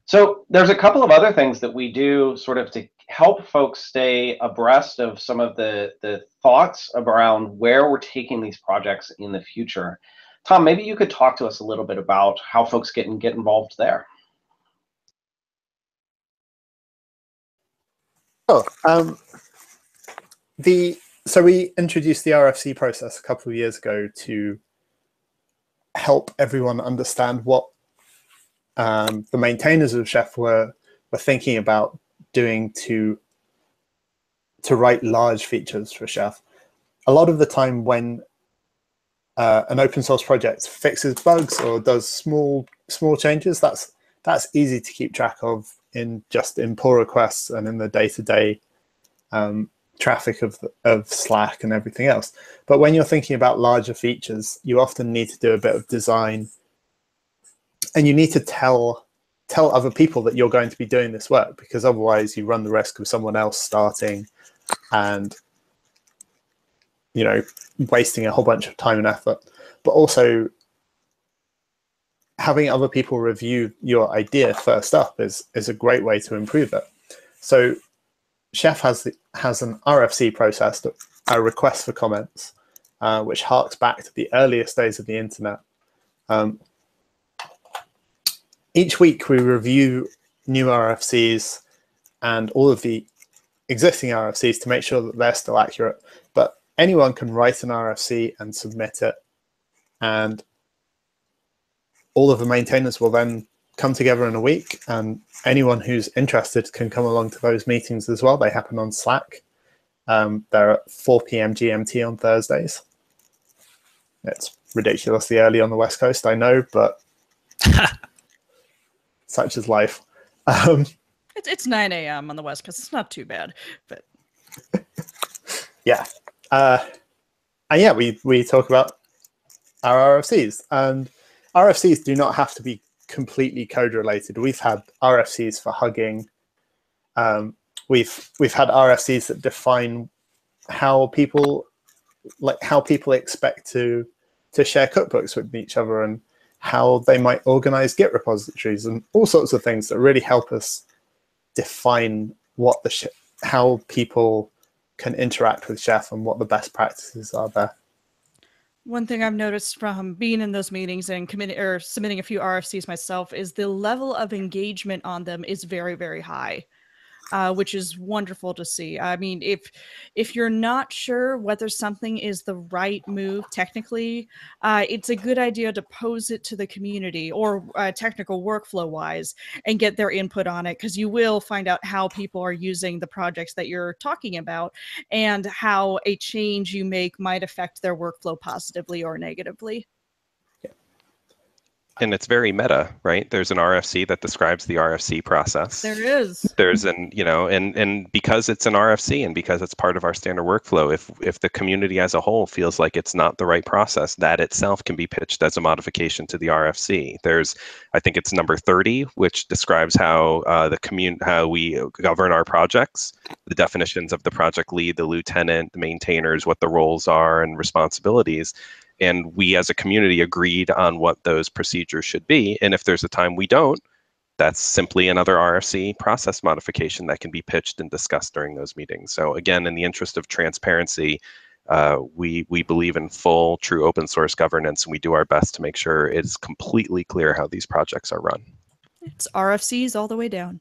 So there's a couple of other things that we do sort of to help folks stay abreast of some of the thoughts around where we're taking these projects in the future. Tom, maybe you could talk to us a little bit about how folks get involved there. Oh, so we introduced the RFC process a couple of years ago to help everyone understand what the maintainers of Chef were thinking about doing to write large features for Chef. A lot of the time when an open source project fixes bugs or does small changes, that's easy to keep track of in pull requests and in the day-to-day traffic of Slack and everything else. But when you're thinking about larger features, you often need to do a bit of design, and you need to tell other people that you're going to be doing this work, because otherwise you run the risk of someone else starting and wasting a whole bunch of time and effort. But also having other people review your idea first up is a great way to improve it. So Chef has an RFC process, a request for comments, which harks back to the earliest days of the internet. Each week we review new RFCs and all of the existing RFCs to make sure that they're still accurate. But anyone can write an RFC and submit it, and all of the maintainers will then come together in a week, and anyone who's interested can come along to those meetings as well. They happen on Slack. They're at 4 p.m. GMT on Thursdays. It's ridiculously early on the West Coast, I know, but such is life. It's 9 a.m. on the West Coast. It's not too bad, but yeah. And yeah, we talk about our RFCs, and RFCs do not have to be completely code related. We've had RFCs for hugging. We've had RFCs that define how people expect to share cookbooks with each other, and how they might organize Git repositories, and all sorts of things that really help us define how people can interact with Chef and what the best practices are there. One thing I've noticed from being in those meetings and submitting a few RFCs myself is the level of engagement on them is very, very high, which is wonderful to see. I mean, if you're not sure whether something is the right move technically, it's a good idea to pose it to the community or technical workflow wise and get their input on it, because you will find out how people are using the projects that you're talking about and how a change you make might affect their workflow positively or negatively. And it's very meta, right? There's an RFC that describes the RFC process. There is. There's and because it's an RFC and because it's part of our standard workflow, if the community as a whole feels like it's not the right process, that itself can be pitched as a modification to the RFC. There's, I think it's number 30, which describes how how we govern our projects, the definitions of the project lead, the lieutenant, the maintainers, what the roles are and responsibilities. And we as a community agreed on what those procedures should be. And if there's a time we don't, that's simply another RFC process modification that can be pitched and discussed during those meetings. So again, in the interest of transparency, we believe in full, true open source governance, and we do our best to make sure it's completely clear how these projects are run. It's RFCs all the way down.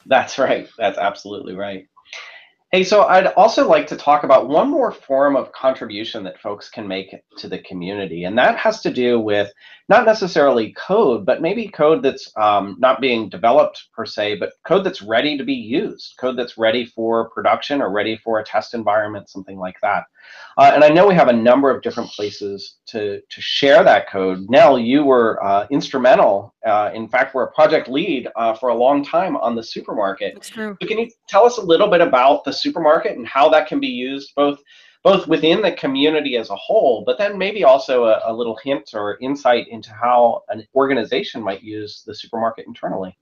That's right. That's absolutely right. Hey, so I'd also like to talk about one more form of contribution that folks can make to the community, and that has to do with not necessarily code, but maybe code that's not being developed per se, but code that's ready to be used, code that's ready for production or ready for a test environment, something like that. And I know we have a number of different places to share that code. Nell, you were instrumental. In fact, we're a project lead for a long time on the supermarket. That's true. So can you tell us a little bit about the supermarket and how that can be used both within the community as a whole, but then maybe also a little hint or insight into how an organization might use the supermarket internally?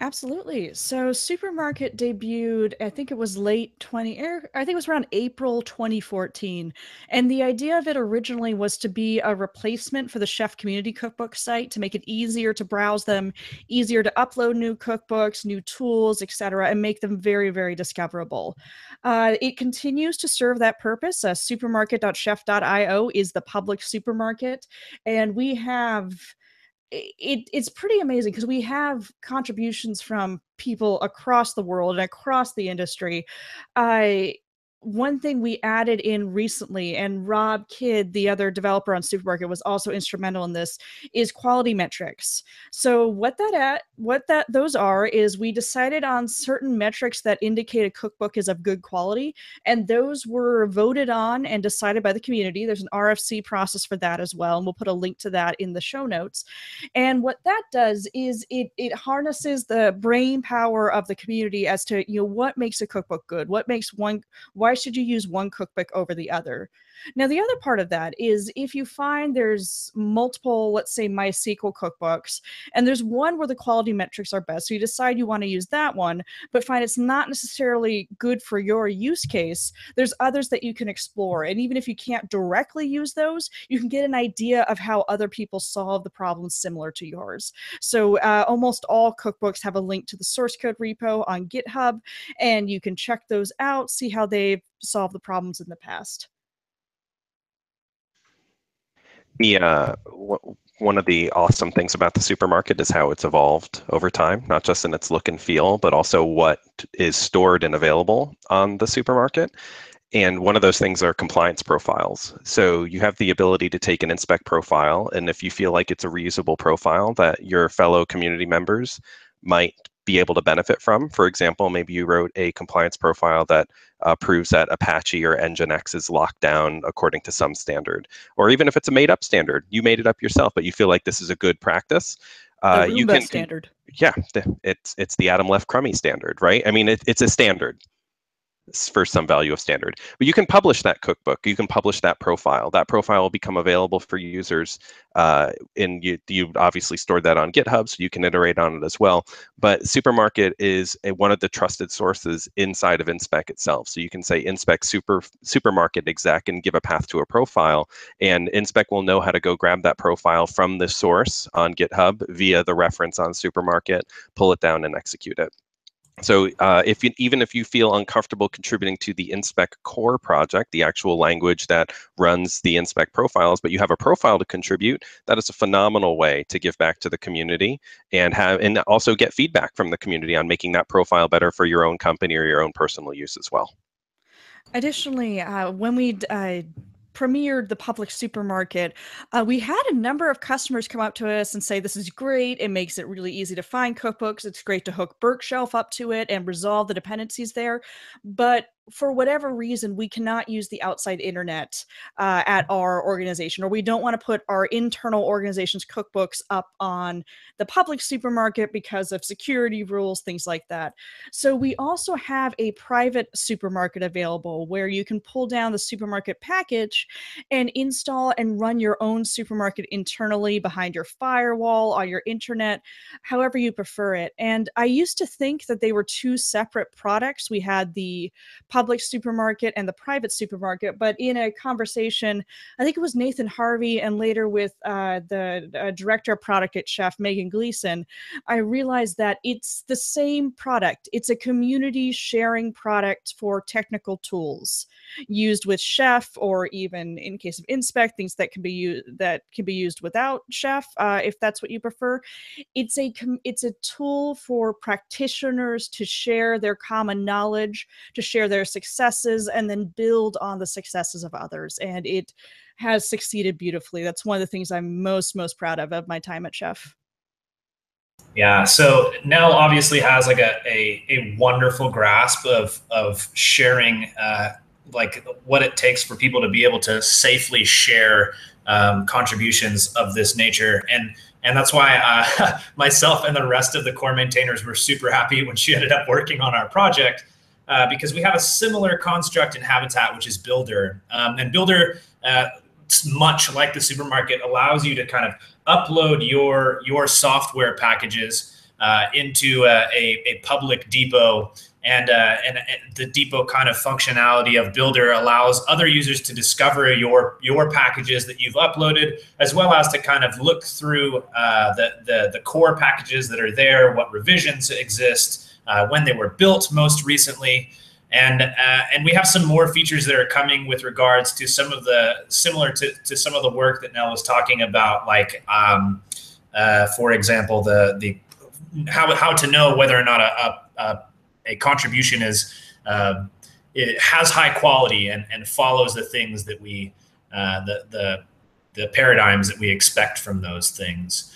Absolutely. So Supermarket debuted, I think it was I think it was around April 2014. And the idea of it originally was to be a replacement for the Chef Community Cookbook site to make it easier to browse them, easier to upload new cookbooks, new tools, etc., and make them very, very discoverable. It continues to serve that purpose. Supermarket.chef.io is the public supermarket. And we have it's pretty amazing because we have contributions from people across the world and across the industry. One thing we added in recently, and Rob Kidd, the other developer on Supermarket, was also instrumental in this, is quality metrics. So what those are is we decided on certain metrics that indicate a cookbook is of good quality, and those were voted on and decided by the community. There's an RFC process for that as well, and we'll put a link to that in the show notes. And what that does is it harnesses the brain power of the community as to what makes a cookbook good, why should you use one cookbook over the other. Now, the other part of that is if you find there's multiple, let's say, MySQL cookbooks, and there's one where the quality metrics are best, so you decide you want to use that one, but find it's not necessarily good for your use case, there's others that you can explore. And even if you can't directly use those, you can get an idea of how other people solve the problems similar to yours. So almost all cookbooks have a link to the source code repo on GitHub, and you can check those out, see how they've solved the problems in the past. One of the awesome things about the supermarket is how it's evolved over time, not just in its look and feel, but also what is stored and available on the supermarket. And one of those things are compliance profiles. So you have the ability to take an inspect profile, and if you feel like it's a reusable profile that your fellow community members might be able to benefit from. For example, maybe you wrote a compliance profile that proves that Apache or Nginx is locked down according to some standard. Or even if it's a made up standard, you made it up yourself, but you feel like this is a good practice. You can standard. Yeah, it's the Adam Left Crummy standard, right? I mean, it's a standard for some value of standard, but you can publish that cookbook, you can publish that profile. That profile will become available for users, and you obviously stored that on GitHub, so you can iterate on it as well. But Supermarket is one of the trusted sources inside of Inspec itself. So you can say Inspec Supermarket exec and give a path to a profile, and Inspec will know how to go grab that profile from the source on GitHub via the reference on Supermarket, pull it down and execute it. So even if you feel uncomfortable contributing to the Inspec core project, the actual language that runs the Inspec profiles, but you have a profile to contribute, that is a phenomenal way to give back to the community and also get feedback from the community on making that profile better for your own company or your own personal use as well. Additionally, when we premiered the public supermarket, we had a number of customers come up to us and say, this is great. It makes it really easy to find cookbooks. It's great to hook Burkshelf up to it and resolve the dependencies there. But for whatever reason, we cannot use the outside internet at our organization, or we don't want to put our internal organization's cookbooks up on the public supermarket because of security rules, things like that. So we also have a private supermarket available where you can pull down the supermarket package and install and run your own supermarket internally behind your firewall, on your internet, however you prefer it. And I used to think that they were two separate products. We had the public supermarket and the private supermarket, but in a conversation, I think it was Nathan Harvey and later with the director of product at Chef, Megan Gleason, I realized that it's the same product. It's a community sharing product for technical tools used with Chef, or even in case of Inspect, things that can be used without Chef, if that's what you prefer. It's a tool for practitioners to share their common knowledge, to share their successes, and then build on the successes of others. And it has succeeded beautifully. That's one of the things I'm most proud of my time at Chef. Yeah, so Nell obviously has like a wonderful grasp of sharing like what it takes for people to be able to safely share contributions of this nature. And that's why myself and the rest of the core maintainers were super happy when she ended up working on our project, because we have a similar construct in Habitat, which is Builder. And Builder, much like the supermarket, allows you to kind of upload your software packages into a public depot. And the depot kind of functionality of Builder allows other users to discover your packages that you've uploaded, as well as to kind of look through the core packages that are there, what revisions exist, when they were built most recently. And we have some more features that are coming with regards to some of the similar to some of the work that Nell was talking about, like for example, the how to know whether or not a contribution is it has high quality and follows the things that we the paradigms that we expect from those things.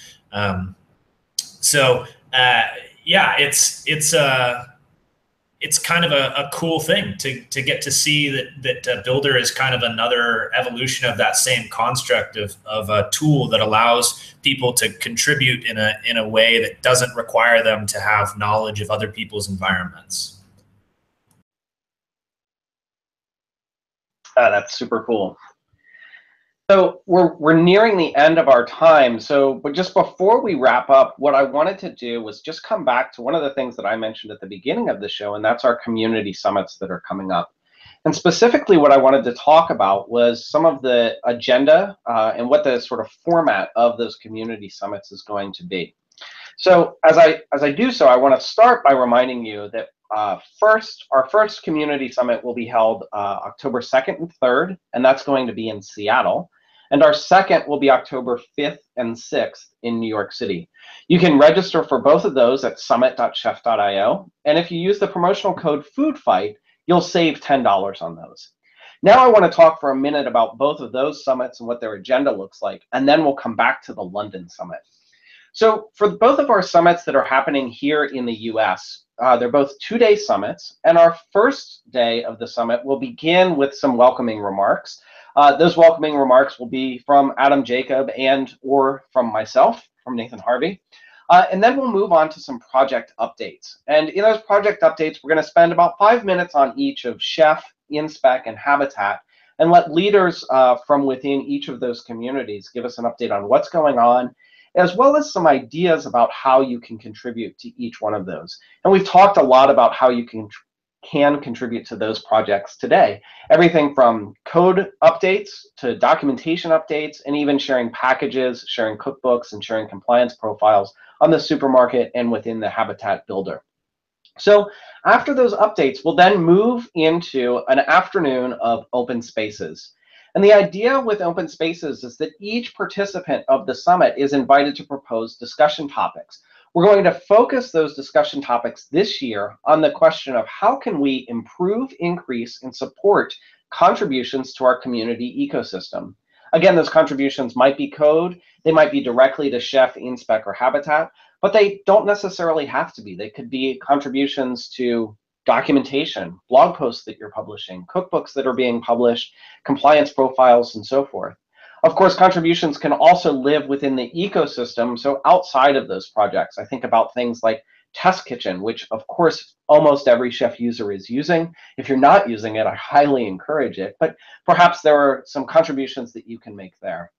Yeah, it's kind of a cool thing to get to see that Builder is kind of another evolution of that same construct of a tool that allows people to contribute in a way that doesn't require them to have knowledge of other people's environments. That's super cool. So we're nearing the end of our time. But just before we wrap up, what I wanted to do was just come back to one of the things that I mentioned at the beginning of the show, and that's our community summits that are coming up. And specifically, what I wanted to talk about was some of the agenda and what the sort of format of those community summits is going to be. So as I do so, I want to start by reminding you that our first community summit will be held October 2nd and 3rd, and that's going to be in Seattle. And our second will be October 5th and 6th in New York City. You can register for both of those at summit.chef.io. And if you use the promotional code FOODFIGHT, you'll save $10 on those. Now I want to talk for a minute about both of those summits and what their agenda looks like, and then we'll come back to the London summit. So for both of our summits that are happening here in the US, they're both 2-day summits, and our first day of the summit will begin with some welcoming remarks. Those welcoming remarks will be from Adam Jacob or from myself, from Nathan Harvey. And then we'll move on to some project updates. And in those project updates, we're going to spend about 5 minutes on each of Chef, Inspec, and Habitat, and let leaders from within each of those communities give us an update on what's going on, as well as some ideas about how you can contribute to each one of those. And we've talked a lot about how you can contribute to those projects today. Everything from code updates to documentation updates, and even sharing packages, sharing cookbooks, and sharing compliance profiles on the supermarket and within the Habitat Builder. So after those updates, we'll then move into an afternoon of open spaces. And the idea with open spaces is that each participant of the summit is invited to propose discussion topics. We're going to focus those discussion topics this year on the question of how can we improve, increase, and support contributions to our community ecosystem. Again, those contributions might be code, they might be directly to Chef, Inspec, or Habitat, but they don't necessarily have to be. They could be contributions to documentation, blog posts that you're publishing, cookbooks that are being published, compliance profiles, and so forth. Of course, contributions can also live within the ecosystem, so outside of those projects. I think about things like Test Kitchen, which of course almost every Chef user is using. If you're not using it, I highly encourage it, but perhaps there are some contributions that you can make there.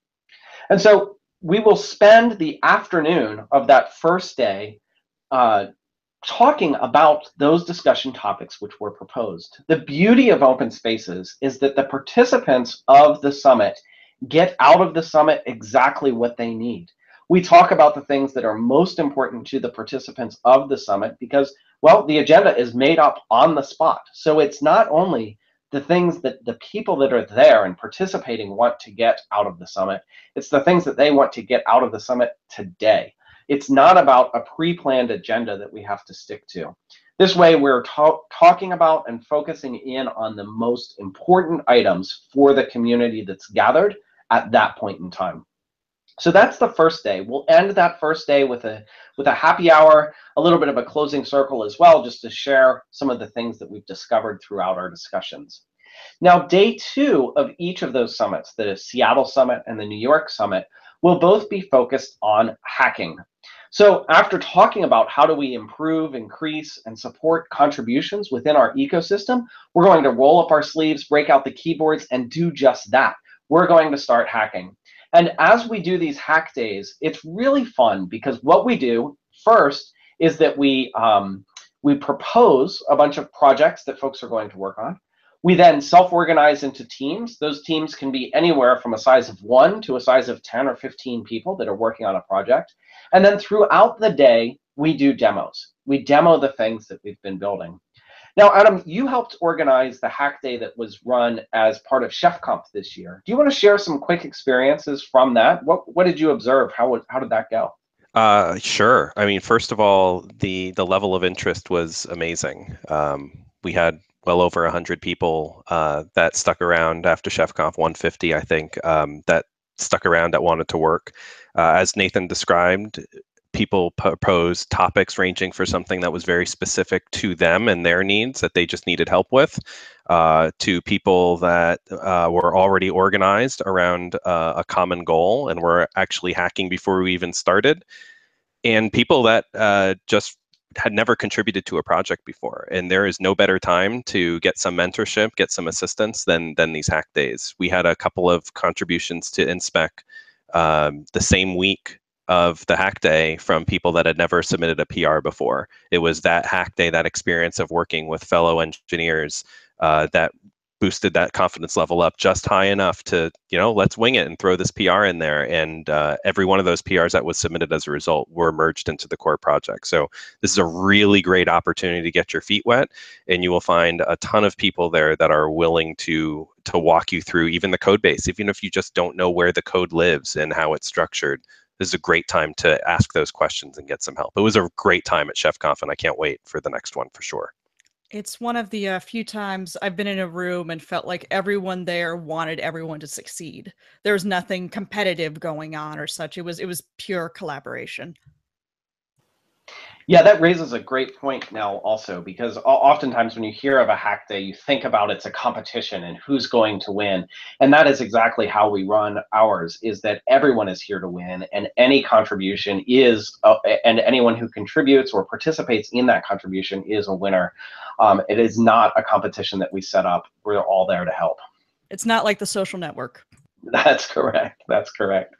And so we will spend the afternoon of that first day talking about those discussion topics which were proposed. The beauty of open spaces is that the participants of the summit get out of the summit exactly what they need. We talk about the things that are most important to the participants of the summit because, well, the agenda is made up on the spot. So it's not only the things that the people that are there and participating want to get out of the summit, it's the things that they want to get out of the summit today. It's not about a pre-planned agenda that we have to stick to. This way, we're talking about and focusing in on the most important items for the community that's gathered at that point in time. So that's the first day. We'll end that first day with a happy hour, a little bit of a closing circle as well, just to share some of the things that we've discovered throughout our discussions. Now, day 2 of each of those summits, the Seattle Summit and the New York Summit, will both be focused on hacking. So after talking about how do we improve, increase, and support contributions within our ecosystem, we're going to roll up our sleeves, break out the keyboards, and do just that. We're going to start hacking. And as we do these hack days, it's really fun because what we do first is that we propose a bunch of projects that folks are going to work on. We then self-organize into teams. Those teams can be anywhere from a size of 1 to a size of 10 or 15 people that are working on a project. And then throughout the day, we do demos. We demo the things that we've been building. Now, Adam, you helped organize the hack day that was run as part of ChefConf this year. Do you want to share some quick experiences from that? What did you observe? How did that go? Sure. I mean, first of all, the level of interest was amazing. We had well over 100 people that stuck around after ChefConf, 150, I think, that stuck around that wanted to work. As Nathan described, people proposed topics ranging for something that was very specific to them and their needs that they just needed help with, to people that were already organized around a common goal and were actually hacking before we even started, and people that just had never contributed to a project before. And there is no better time to get some mentorship, get some assistance than these hack days. We had a couple of contributions to InSpec the same week of the hack day from people that had never submitted a PR before. It was that hack day, that experience of working with fellow engineers that boosted that confidence level up just high enough to, let's wing it and throw this PR in there. And every one of those PRs that was submitted as a result were merged into the core project. So this is a really great opportunity to get your feet wet, and you will find a ton of people there that are willing to walk you through even the code base, even if you just don't know where the code lives and how it's structured. This is a great time to ask those questions and get some help. It was a great time at ChefConf, and I can't wait for the next one for sure. It's one of the few times I've been in a room and felt like everyone there wanted everyone to succeed. There was nothing competitive going on or such. It was pure collaboration. Yeah, that raises a great point now also, because oftentimes when you hear of a hack day, you think about it's a competition and who's going to win. And that is exactly how we run ours, is that everyone is here to win, and any contribution is, and anyone who contributes or participates in that contribution is a winner. It is not a competition that we set up. We're all there to help. It's not like The Social Network. That's correct. That's correct.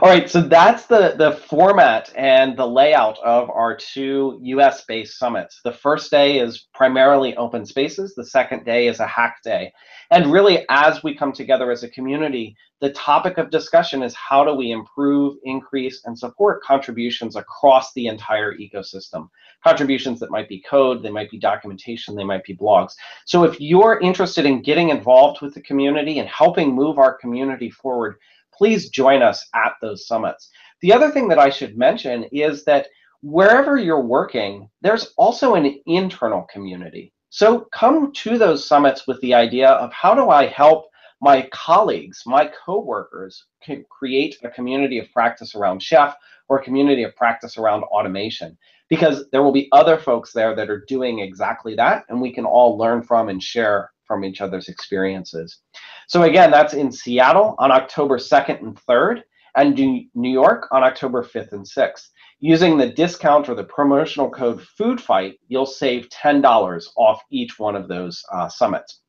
All right, so that's the format and the layout of our 2 US-based summits. The first day is primarily open spaces. The second day is a hack day. And really, as we come together as a community, the topic of discussion is how do we improve, increase, and support contributions across the entire ecosystem. Contributions that might be code, they might be documentation, they might be blogs. So if you're interested in getting involved with the community and helping move our community forward, please join us at those summits. The other thing that I should mention is that wherever you're working, there's also an internal community. So come to those summits with the idea of how do I help my colleagues, my coworkers can create a community of practice around Chef or a community of practice around automation, because there will be other folks there that are doing exactly that, and we can all learn from and share from each other's experiences. So again, that's in Seattle on October 2nd and 3rd, and New York on October 5th and 6th. Using the discount or the promotional code FoodFight, you'll save $10 off each one of those summits.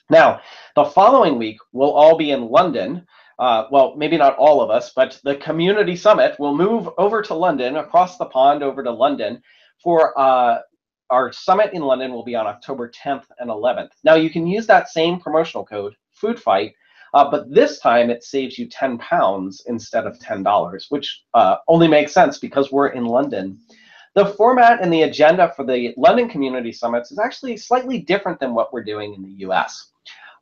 Now, the following week, we'll all be in London. Well, maybe not all of us, but the Community Summit will move over to London, across the pond over to London, for our summit in London will be on October 10th and 11th. Now, you can use that same promotional code, FoodFight, but this time it saves you £10 instead of $10, which only makes sense because we're in London. The format and the agenda for the London Community Summits is actually slightly different than what we're doing in the US.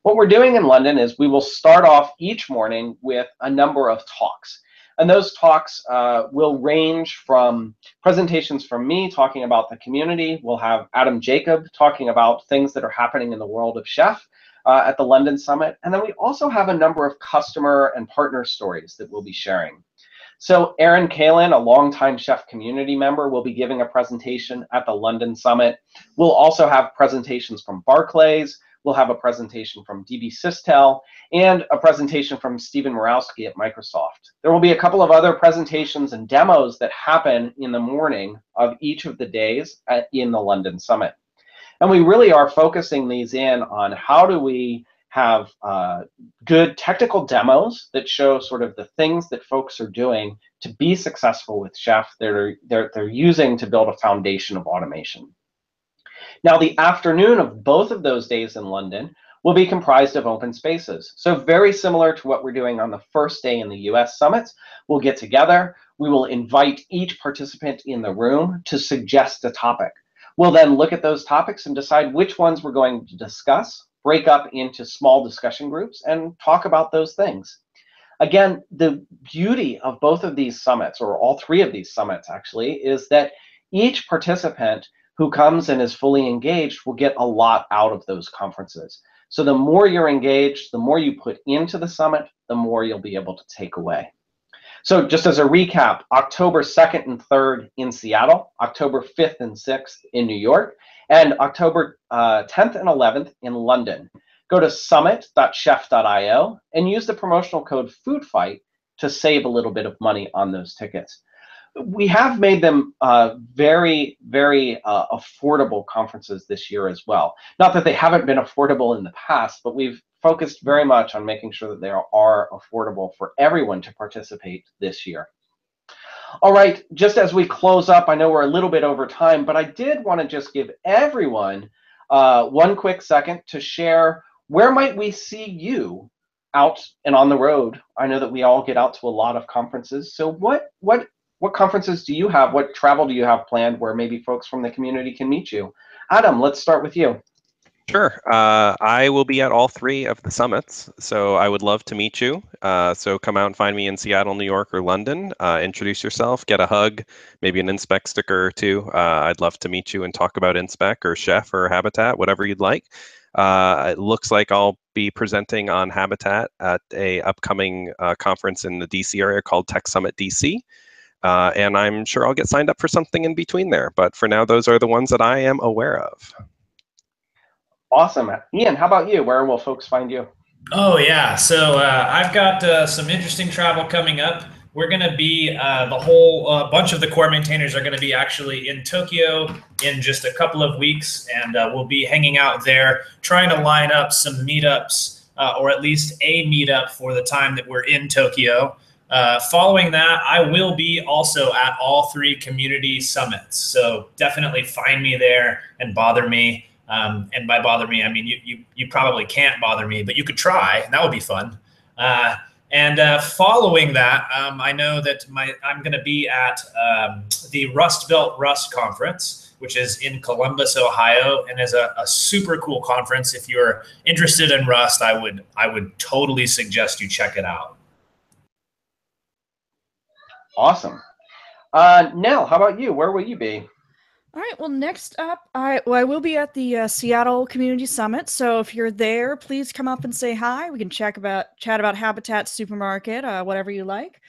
What we're doing in London is we will start off each morning with a number of talks. And those talks will range from presentations from me talking about the community. We'll have Adam Jacob talking about things that are happening in the world of Chef at the London Summit. And then we also have a number of customer and partner stories that we'll be sharing. So Aaron Kalin, a longtime Chef community member, will be giving a presentation at the London Summit. We'll also have presentations from Barclays. We'll have a presentation from DB Sistel and a presentation from Stephen Morawski at Microsoft. There will be a couple of other presentations and demos that happen in the morning of each of the days in the London Summit. And we really are focusing these in on how do we have good technical demos that show sort of the things that folks are doing to be successful with Chef that they're using to build a foundation of automation. Now, the afternoon of both of those days in London will be comprised of open spaces. So very similar to what we're doing on the first day in the US summits, we'll get together, we will invite each participant in the room to suggest a topic. We'll then look at those topics and decide which ones we're going to discuss, break up into small discussion groups, and talk about those things. Again, the beauty of both of these summits, or all three of these summits actually, is that each participant who comes and is fully engaged will get a lot out of those conferences. So the more you're engaged, the more you put into the summit, the more you'll be able to take away. So just as a recap, October 2nd and 3rd in Seattle, October 5th and 6th in New York, and October 10th and 11th in London. Go to summit.chef.io and use the promotional code FoodFight to save a little bit of money on those tickets. We have made them very, very affordable conferences this year as well. Not that they haven't been affordable in the past, but we've focused very much on making sure that they are affordable for everyone to participate this year. All right, just as we close up, I know we're a little bit over time, but I did want to just give everyone one quick second to share where might we see you out and on the road. I know that we all get out to a lot of conferences. So what conferences do you have? What travel do you have planned where maybe folks from the community can meet you? Adam, let's start with you. Sure. I will be at all three of the summits, so I would love to meet you. So come out and find me in Seattle, New York, or London. Introduce yourself, get a hug, maybe an Inspec sticker or two. I'd love to meet you and talk about Inspec or Chef or Habitat, whatever you'd like. It looks like I'll be presenting on Habitat at a upcoming conference in the DC area called Tech Summit DC. And I'm sure I'll get signed up for something in between there. But for now, those are the ones that I am aware of. Awesome. Ian, how about you? Where will folks find you? Oh, yeah. So I've got some interesting travel coming up. We're going to be, the whole bunch of the core maintainers are going to be actually in Tokyo in just a couple of weeks. And we'll be hanging out there, trying to line up some meetups, or at least a meetup for the time that we're in Tokyo. Following that, I will be also at all three community summits. So definitely find me there and bother me. And by bother me, I mean you probably can't bother me, but you could try, and that would be fun. And following that, I know that I'm going to be at the Rust Belt Rust Conference, which is in Columbus, Ohio, and is a super cool conference. If you're interested in Rust, I would totally suggest you check it out. Awesome. Nell, how about you? Where will you be? All right. Well, next up, I will be at the Seattle Community Summit. So if you're there, please come up and say hi. We can chat about Habitat Supermarket, whatever you like.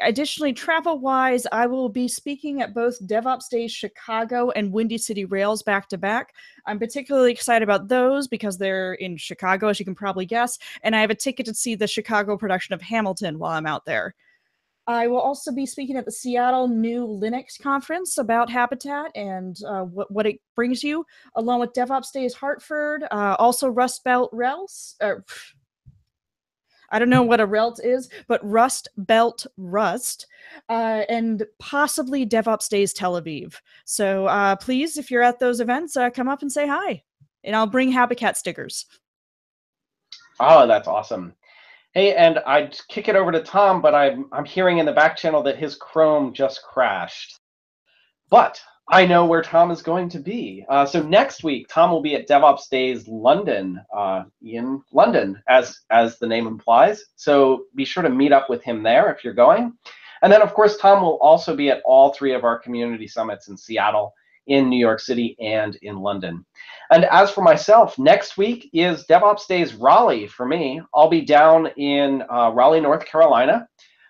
Additionally, travel-wise, I will be speaking at both DevOps Days Chicago and Windy City Rails back-to-back. I'm particularly excited about those because they're in Chicago, as you can probably guess, and I have a ticket to see the Chicago production of Hamilton while I'm out there. I will also be speaking at the Seattle New Linux Conference about Habitat and what it brings you, along with DevOps Days Hartford, also Rust Belt Rails. I don't know what a RELT is, but Rust Belt Rust, and possibly DevOps Days Tel Aviv. So please, if you're at those events, come up and say hi, and I'll bring Habitat stickers. Oh, that's awesome. Hey, and I'd kick it over to Tom, but I'm hearing in the back channel that his Chrome just crashed. But I know where Tom is going to be. So next week, Tom will be at DevOps Days London, in London, as the name implies. So be sure to meet up with him there if you're going. And then, of course, Tom will also be at all 3 of our community summits in Seattle, in New York City, and in London. And as for myself, next week is DevOps Days Raleigh for me. I'll be down in Raleigh, North Carolina.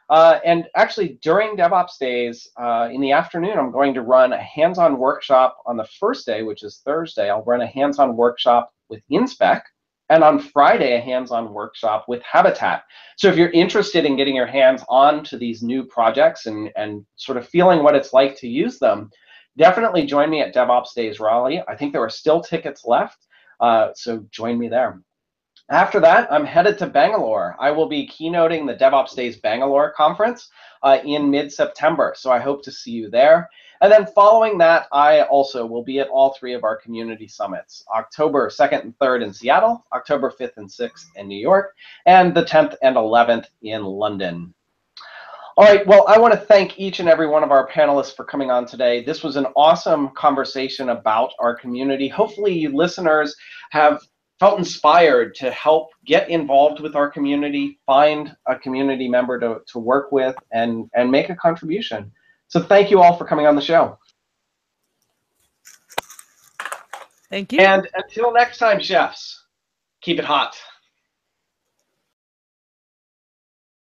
And actually, during DevOps Days, in the afternoon, I'm going to run a hands-on workshop on the first day, which is Thursday. I'll run a hands-on workshop with InSpec. And on Friday, a hands-on workshop with Habitat. So if you're interested in getting your hands on to these new projects and sort of feeling what it's like to use them, definitely join me at DevOps Days Raleigh. I think there are still tickets left, so join me there. After that, I'm headed to Bangalore. I will be keynoting the DevOps Days Bangalore conference in mid-September, so I hope to see you there. And then following that, I also will be at all 3 of our community summits, October 2nd and 3rd in Seattle, October 5th and 6th in New York, and the 10th and 11th in London. All right, well, I want to thank each and every one of our panelists for coming on today. This was an awesome conversation about our community. Hopefully you listeners have felt inspired to help get involved with our community, find a community member to work with, and make a contribution. So thank you all for coming on the show. Thank you. And until next time, chefs, keep it hot.